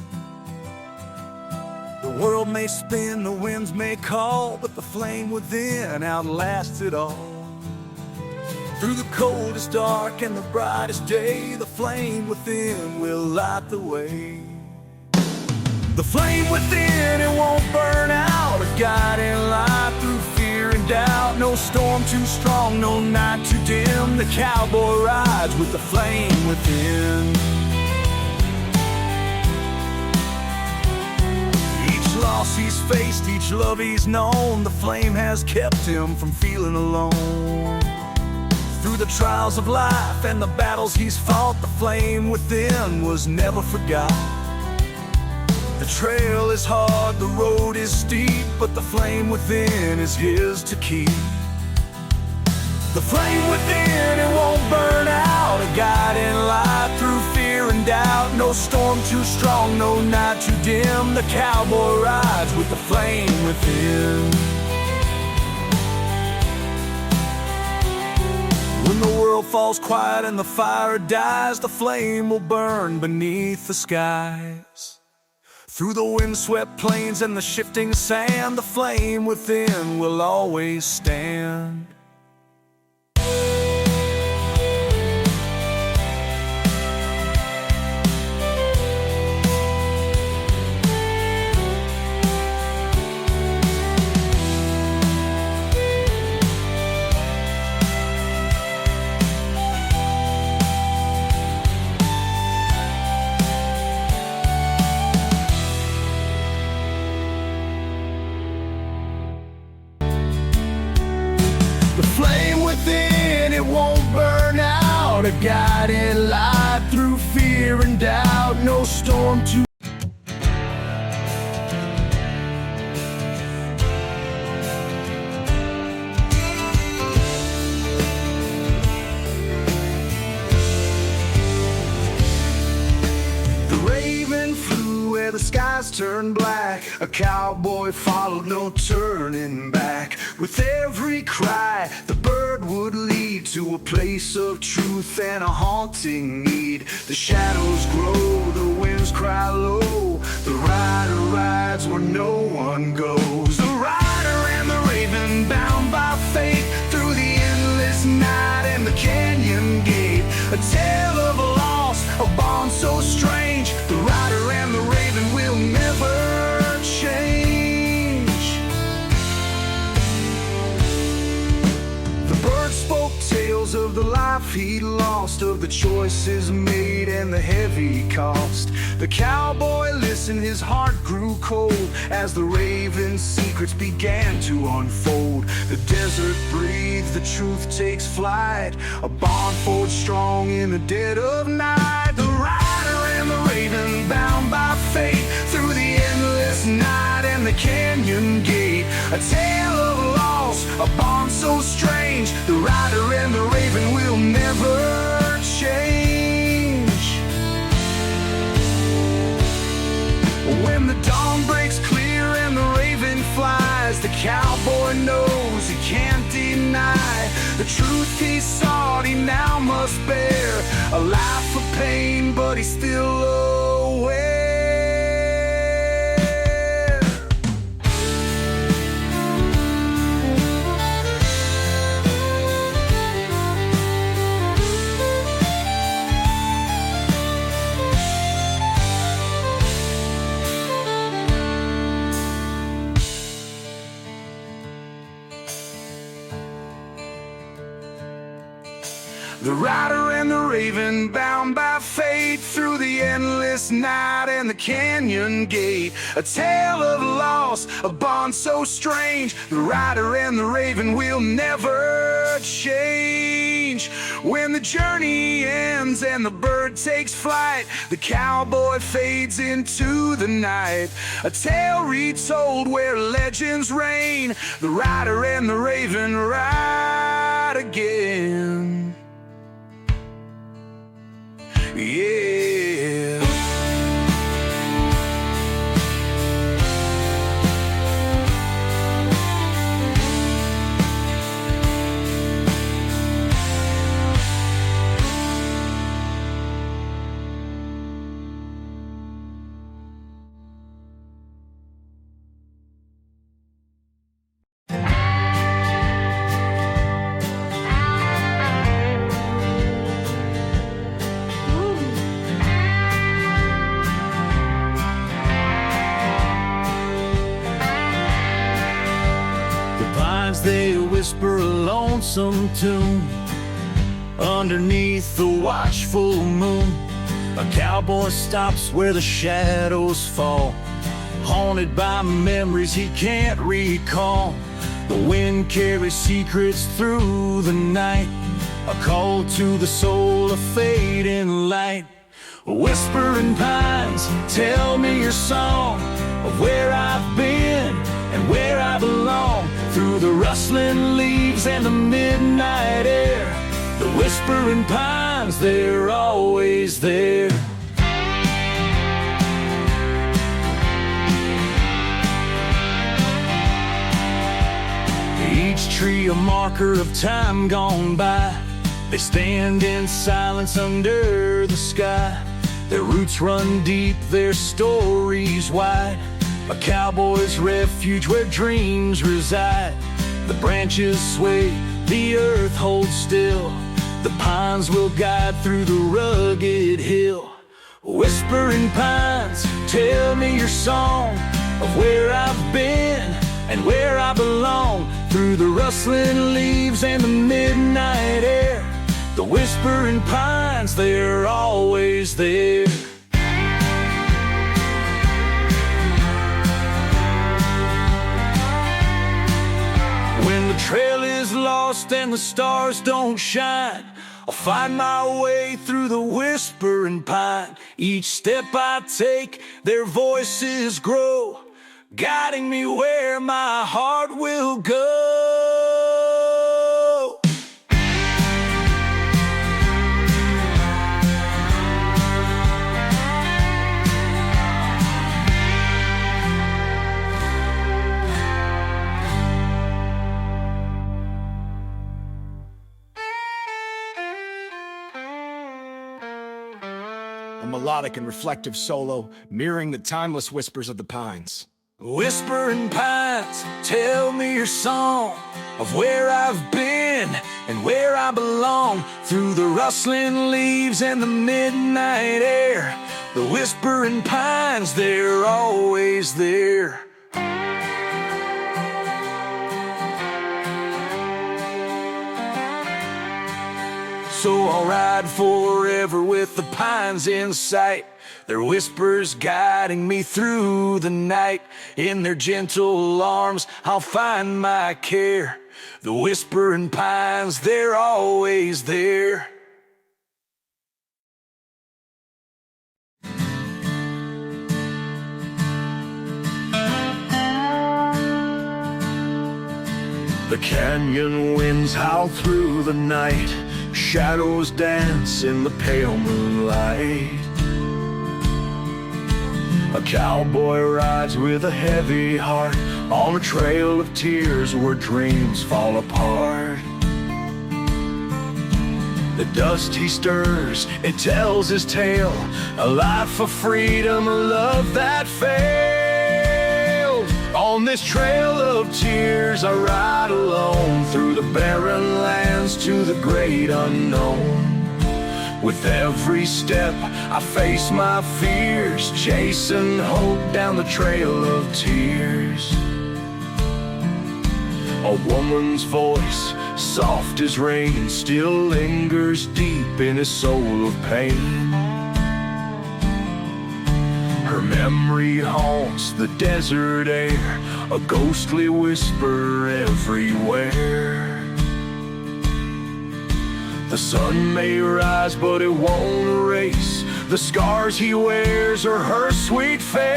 B: The world may spin, the winds may call, but the flame within outlasts it all. Through the coldest dark and the brightest day, the flame within will light the way. The flame within, it won't burn out, a guiding light through fear and doubt. No storm too strong, no night too dim. The cowboy rides with the flame within. Each loss he's faced, each love he's known, the flame has kept him from feeling alone. Through the trials of life and the battles he's fought, the flame within was never forgot. The trail is hard, the road is steep, but the flame within is his to keep. The flame within, it won't burn out, a guiding light through fear and doubt. out, no storm too strong, no night too dim. The cowboy rides with the flame within. When the world falls quiet and the fire dies, the flame will burn beneath the skies. Through the windswept plains and the shifting sand, the flame within will always stand. The flame within, it won't burn out. A guiding light through fear and doubt. No storm too. The raven flew where the skies turned black. A cowboy followed, no turning back. With every cry, the bird would lead to a place of truth and a haunting need. The shadows grow, the winds cry low. The rider rides where no one goes. The rider and the raven, bound by fate, through the endless night and the canyon gate. A tale of a loss, a bond so strange. The rider and the raven will never change. The bird spoke tales of the life he'd lost, of the choices made and the heavy cost. The cowboy listened, his heart grew cold as the raven's secrets began to unfold. The desert breathes, the truth takes flight, a bond forged strong in the dead of night. The rider and the raven, bound by fate, through the endless night and the canyon gate. A tale of loss, a bond so strange. The rider and the raven will never change. When the dawn breaks clear and the raven flies, the cowboy knows he can't deny the truth he sought, he now must bear. A life of pain, but he's still aware. The rider and the raven, bound by fate, through the endless night and the canyon gate. A tale of loss, a bond so strange. The rider and the raven will never change. When the journey ends and the bird takes flight, the cowboy fades into the night. A tale retold where legends reign. The rider and the raven ride again. Yeah. They whisper a lonesome tune underneath the watchful moon. A cowboy stops where the shadows fall, haunted by memories he can't recall. The wind carries secrets through the night, a call to the soul, a fading light. Whispering pines, tell me your song of where I've been and where I belong. Through the rustling leaves and the midnight air, the whispering pines, they're always there. ash tree, a marker of time gone by. They stand in silence under the sky. Their roots run deep, their stories wide. A cowboy's refuge where dreams reside. The branches sway, the earth holds still. The pines will guide through the rugged hill. Whispering pines, tell me your song of where I've been and where I belong. Through the rustling leaves and the midnight air, the whispering pines, they're always there. When the trail is lost and the stars don't shine, I'll find my way through the whispering pine. Each step I take, their voices grow, guiding me where my heart will go.
A: A melodic and reflective solo, mirroring the timeless whispers of the pines.
B: Whispering pines, tell me your song of where I've been and where I belong. Through the rustling leaves and the midnight air, the whispering pines, they're always there. So I'll ride forever with the pines in sight, their whispers guiding me through the night. In their gentle arms I'll find my care. The whispering pines, they're always there.
C: The canyon winds howl through the night. Shadows dance in the pale moonlight. A cowboy rides with a heavy heart on a trail of tears where dreams fall apart. The dust he stirs, it tells his tale, a life of freedom, a love that failed. On this trail of tears I ride alone, through the barren lands to the great unknown. With every step I face my fears, chasing hope down the trail of tears. A woman's voice, soft as rain, still lingers deep in his soul of pain. Her memory haunts the desert air, a ghostly whisper everywhere. The sun may rise, but it won't erase the scars he wears or her sweet face.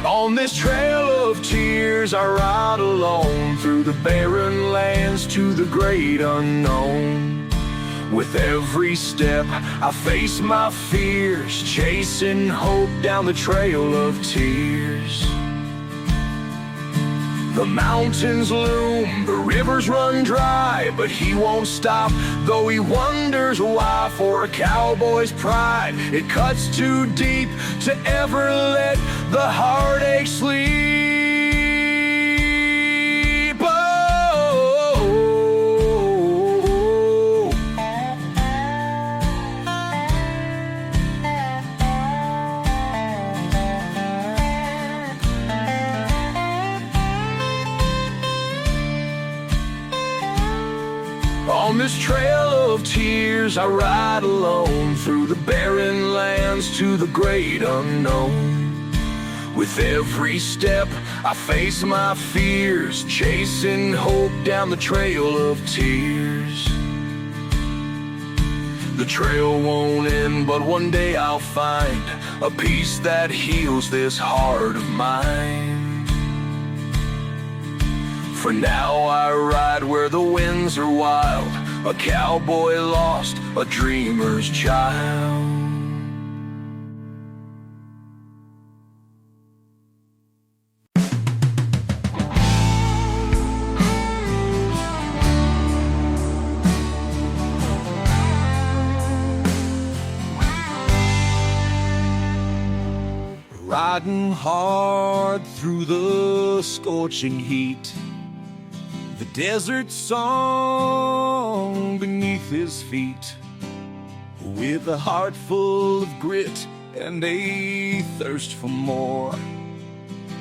C: On this trail of tears I ride alone, through the barren lands to the great unknown. With every step I face my fears, chasing hope down the trail of tears. The mountains loom, the rivers run dry, but he won't stop, though he wonders why. For a cowboy's pride, it cuts too deep to ever let the heartache sleep. Oh, on this trail of tears I ride alone, through the barren lands to the great unknown. With every step I face my fears, chasing hope down the trail of tears. The trail won't end, but one day I'll find a peace that heals this heart of mine. For now I ride where the winds are wild, a cowboy lost, a dreamer's child.
A: riding hard through the scorching heat. The desert song beneath his feet, with a heart full of grit and a thirst for more.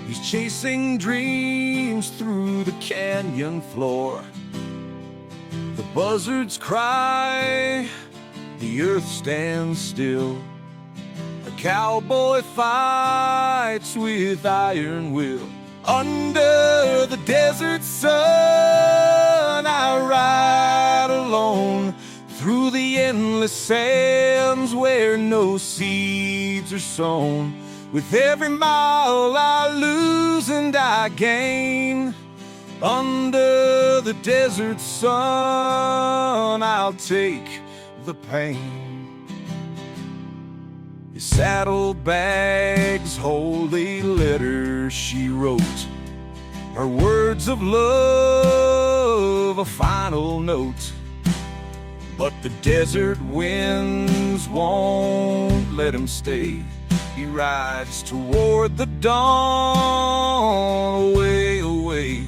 A: He's chasing dreams through the canyon floor. The buzzards cry, the earth stands still. A cowboy fights with iron will. Under the desert sun, I ride alone through the endless sands where no seeds are sown. With every mile I lose and I gain. Under the desert sun, I'll take the pain. His saddlebags hold a letter she wrote, her words of love, a final note. But the desert winds won't let him stay. He rides toward the dawn, away, away.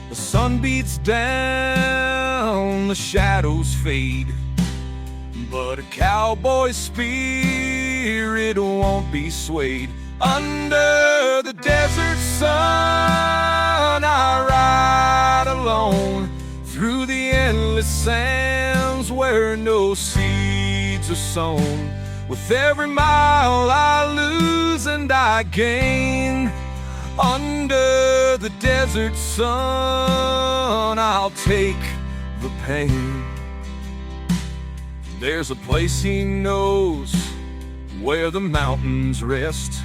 A: The sun beats down, the shadows fade, but a cowboy's spirit won't be swayed. Under the desert sun, I ride alone through the endless sands where no seeds are sown. With every mile I lose and I gain. Under the desert sun, I'll take the pain. There's a place he knows where the mountains rest,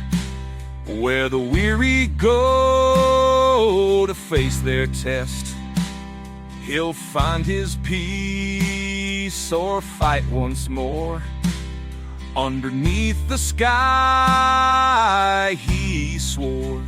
A: where the weary go to face their test. He'll find his peace or fight once more. Underneath the sky, he swore.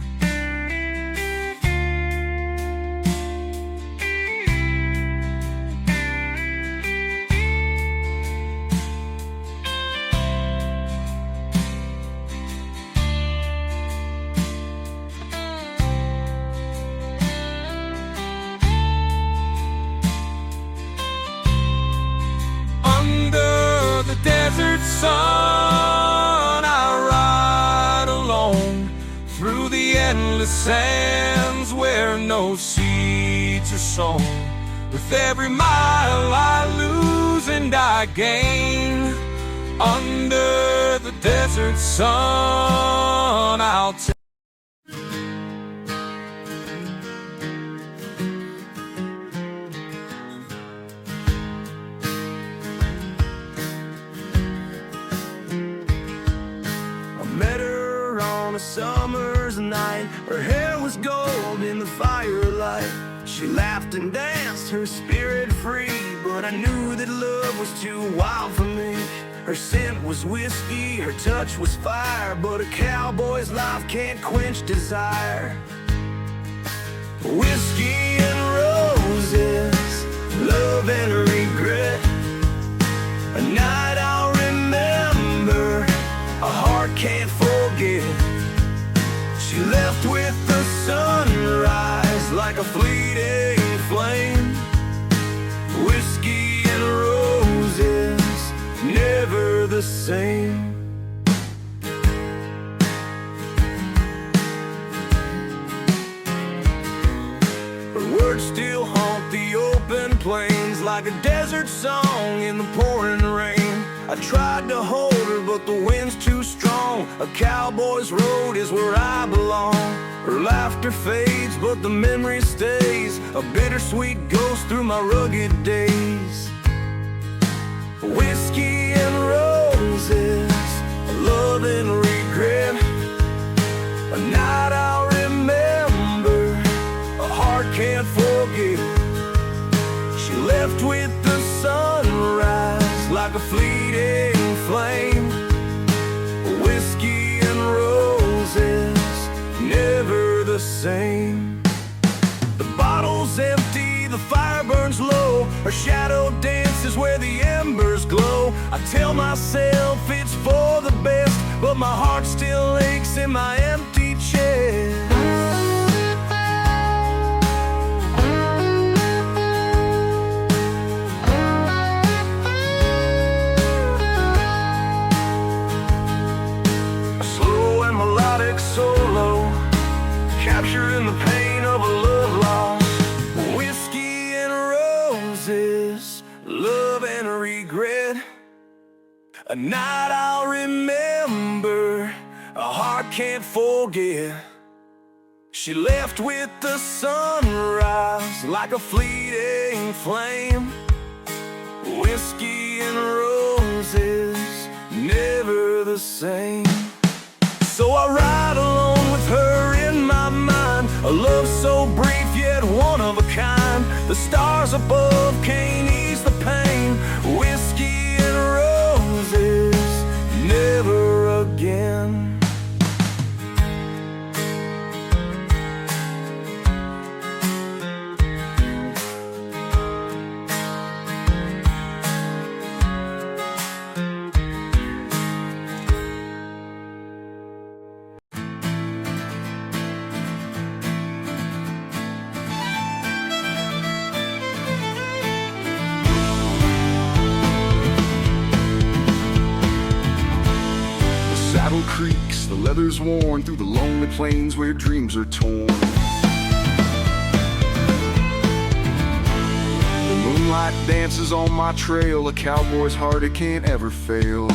A: Under the desert sun, I ride alone through the endless sands where no seeds are sown. With every mile I lose and I gain. Under the desert sun, I'll take.
B: Met her on a summer's night. Her hair was gold in the firelight. She laughed and danced, her spirit free. But I knew that love was too wild for me. Her scent was whiskey, her touch was fire. But a cowboy's life can't quench desire. Whiskey and roses, love and regret. A night I'll remember, a heart can't forget. She left with the sunrise like a fleeting flame. Whiskey and roses, never the same. Her words still haunt the open plains like a desert song in the pouring rain. I tried to hold her, but the wind's too strong. A cowboy's road is where I belong. Her laughter fades, but the memory stays. A bittersweet ghost through my rugged days. Whiskey and roses, love and regret. A night I'll remember, a heart can't forget. She left with the sunrise like a fleeting flame. Whiskey and roses, never the same. The bottle's empty, the fire burns low. Her shadow dances where the embers glow. I tell myself it's for the best, but my heart still aches in my empty chest. Solo, capturing the pain of a love lost. Whiskey and roses, love and regret. A night I'll remember, a heart can't forget. She left with the sunrise like a fleeting flame. Whiskey and roses, never the same. So I ride alone with her in my mind, a love so brief yet one of a kind. The stars above can't ease the pain. Whiskey and roses, never again.
A: Saddle creaks, the leather's worn through the lonely plains where dreams are torn. The moonlight dances on my trail, a cowboy's heart it can't ever fail. The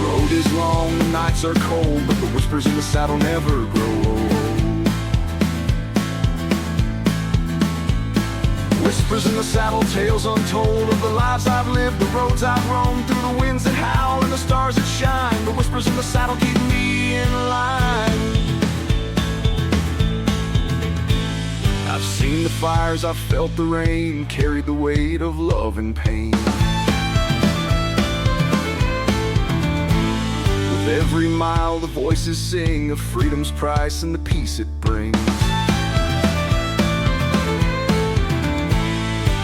A: road is long, the nights are cold, but the whispers in the saddle never grow old. Whispers in the saddle, tales untold of the lives I've lived, the roads I've roamed, through the winds that howl and the stars that shine. The whispers in the saddle keep me in line. I've seen the fires, I've felt the rain, carried the weight of love and pain. With every mile the voices sing of freedom's price and the peace it brings.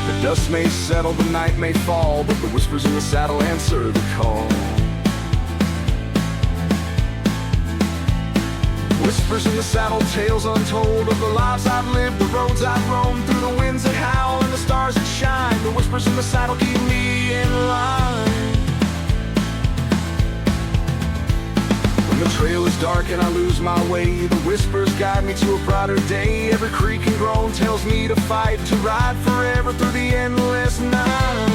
A: The dust may settle, the night may fall, but the whispers in the saddle answer the call. Whispers in the saddle, tales untold of the lives I've lived, the roads I've roamed, through the winds that howl and the stars that shine. The whispers in the saddle keep me in line. When the trail is dark and I lose my way, the whispers guide me to a brighter day. Every creak and groan tells me to fight, to ride forever through the endless night.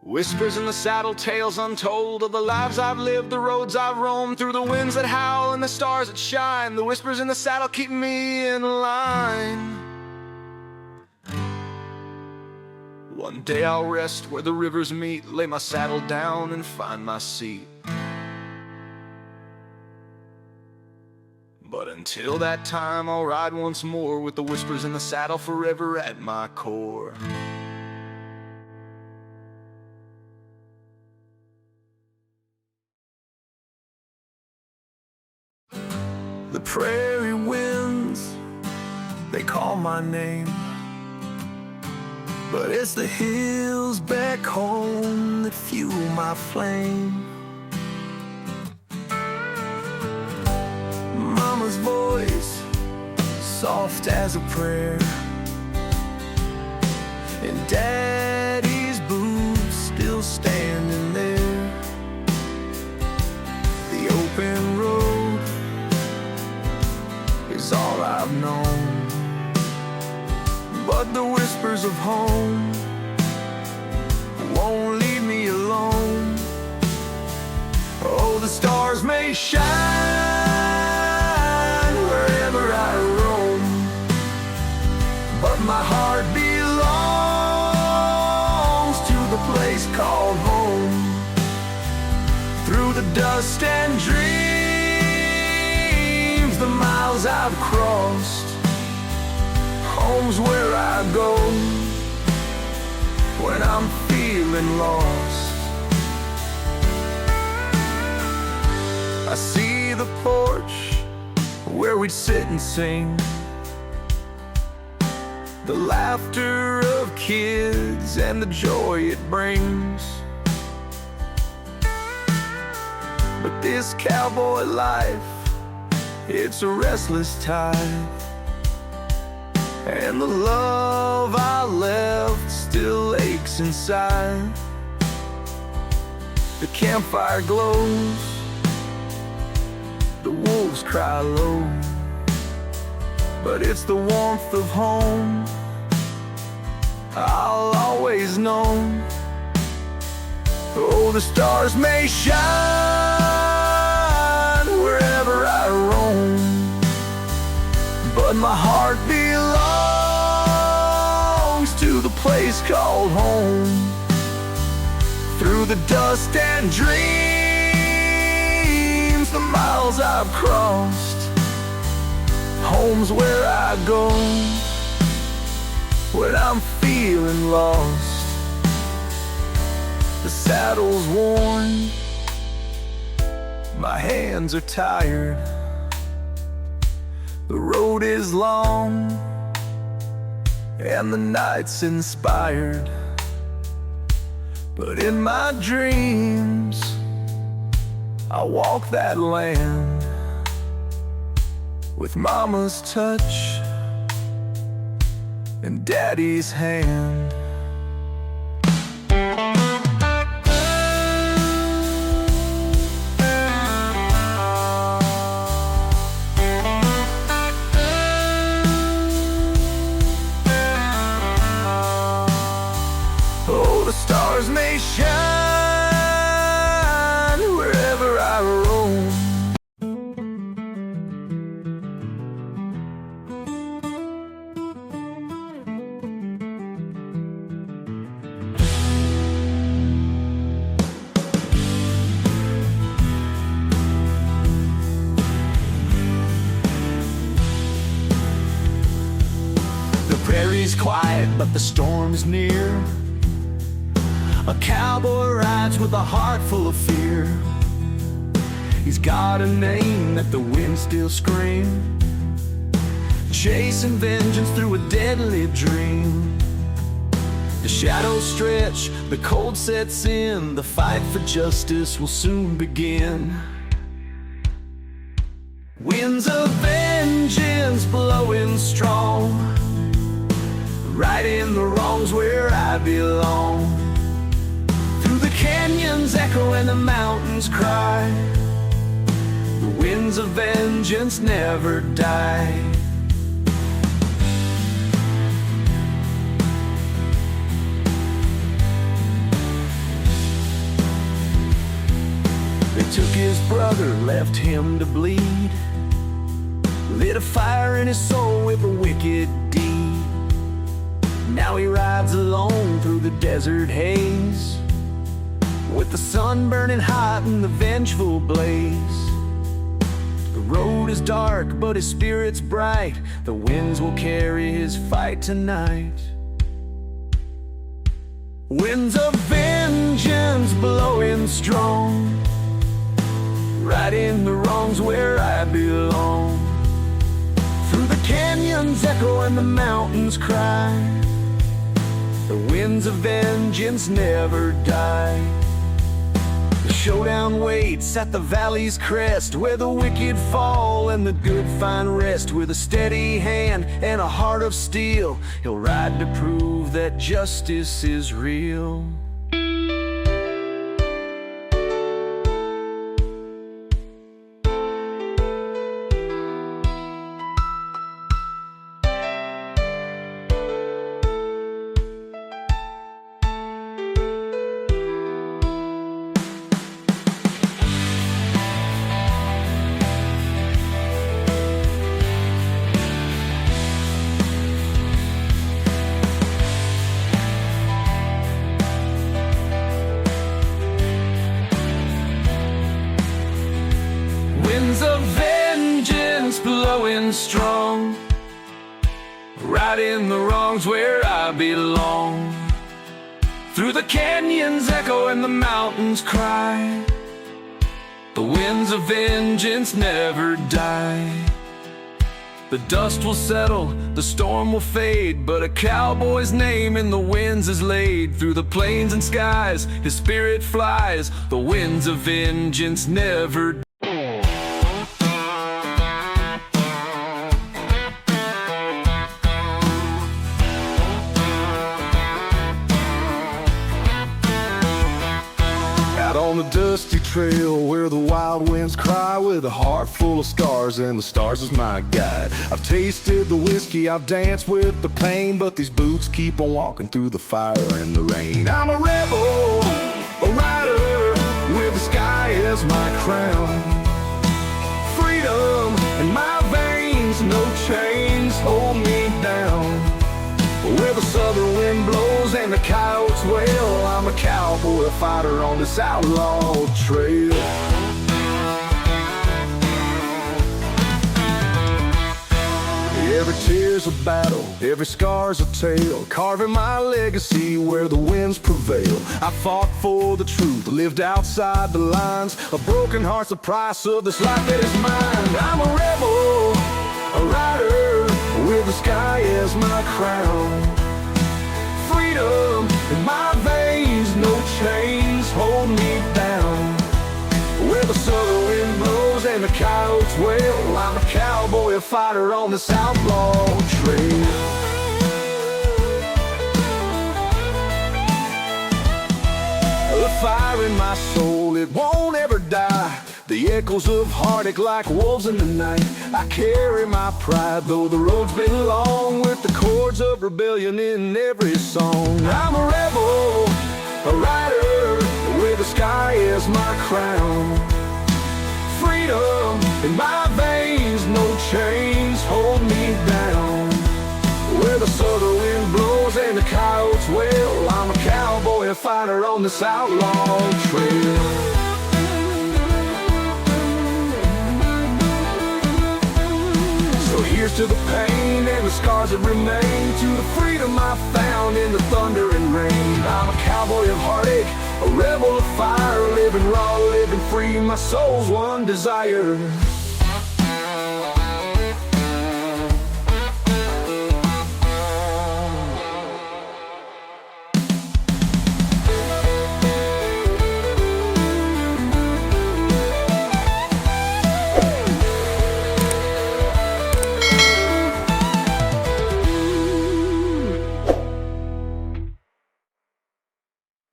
A: Whispers in the saddle, tales untold of the lives I've lived, the roads I've roamed, through the winds that howl and the stars that shine. The whispers in the saddle keep me in line. One day I'll rest where the rivers meet, lay my saddle down and find my seat. But until that time I'll ride once more with the whispers in the saddle forever at my core.
B: The prairie winds, they call my name, but it's the hills back home that fuel my flame. Mama's voice, soft as a prayer, and Daddy's boots still standing there. The open road is all I've known, but the whispers of home won't leave me alone. Oh, the stars may shine wherever my heart belongs to the place called home. Through the dust and dreams, the miles I've crossed, home's where I go when I'm feeling lost. I see the porch where we'd sit and sing, the laughter of kids and the joy it brings. But this cowboy life, it's a restless tide, and the love I left still aches inside. The campfire glows, the wolves cry low, but it's the warmth of home I'll always know. Oh, the stars may shine wherever I roam, but my heart belongs to the place called home. Through the dust and dreams, the miles I've crossed, home's where I go when I'm feeling lost. The saddle's worn, my hands are tired, the road is long, and the night's inspired. But in my dreams, I walk that land with Mama's touch and Daddy's hand. Oh, the stars may shine wherever I roam. The prairie's quiet, but the storm's near. A cowboy rides with a heart full of fear. He's got a name that the wind still screams, chasing vengeance through a deadly dream. The shadows stretch, the cold sets in, the fight for justice will soon begin. Winds of vengeance blowing strong, righting the wrongs where I belong. Through the canyons echo and the mountains cry, the winds of vengeance never die. They took his brother, left him to bleed, lit a fire in his soul with a wicked deed. Now he rides alone through the desert haze, with the sun burning hot and the vengeful blaze. The road is dark, but his spirit's bright. The winds will carry his fight tonight. Winds of vengeance blowing strong, righting the wrongs where I belong. Through the canyons echo and the mountains cry, the winds of vengeance never die. The showdown waits at the valley's crest, where the wicked fall and the good find rest. With a steady hand and a heart of steel, he'll ride to prove that justice is real. winds of vengeance blowing strong, righting the wrongs where I belong. Through the canyons echo and the mountains cry, the winds of vengeance never die. The dust will settle, the storm will fade, but a cowboy's name in the winds is laid. Through the plains and skies, his spirit flies, the winds of vengeance never die.
A: On the dusty trail where the wild winds cry, with a heart full of scars and the stars as my guide. I've tasted the whiskey, I've danced with the pain, but these boots keep on walking through the fire and the rain. I'm a rebel, a rider, with the sky as my crown. Freedom in my veins, no chains hold me down. Where the southern wind blows and the coyotes wail, I'm a cowboy, a fighter on this outlaw trail. Every tear's a battle, every scar's a tale, carving my legacy where the winds prevail. I fought for the truth, lived outside the lines, a broken heart's the price of this life that is mine. I'm a rebel, a rider, with the sky as my crown. Freedom in my veins, no chains hold me down. Where the southern wind blows and the coyotes wail, I'm a cowboy, a fighter on this outlaw trail. The fire in my soul, it won't ever die. The echoes of heartache like wolves in the night. I carry my pride, though the road's been long, with the chords of rebellion in every song. I'm a rebel, a rider, with the sky as my crown. Freedom in my veins, no chains hold me down. Where the southern wind blows and the coyotes wail, I'm a cowboy, a fighter on this outlaw trail. So here's to the pain and the scars that remain, to the freedom I found in the thunder and rain. I'm a cowboy of heartache, a rebel of fire, living raw, living free, my soul's one desire.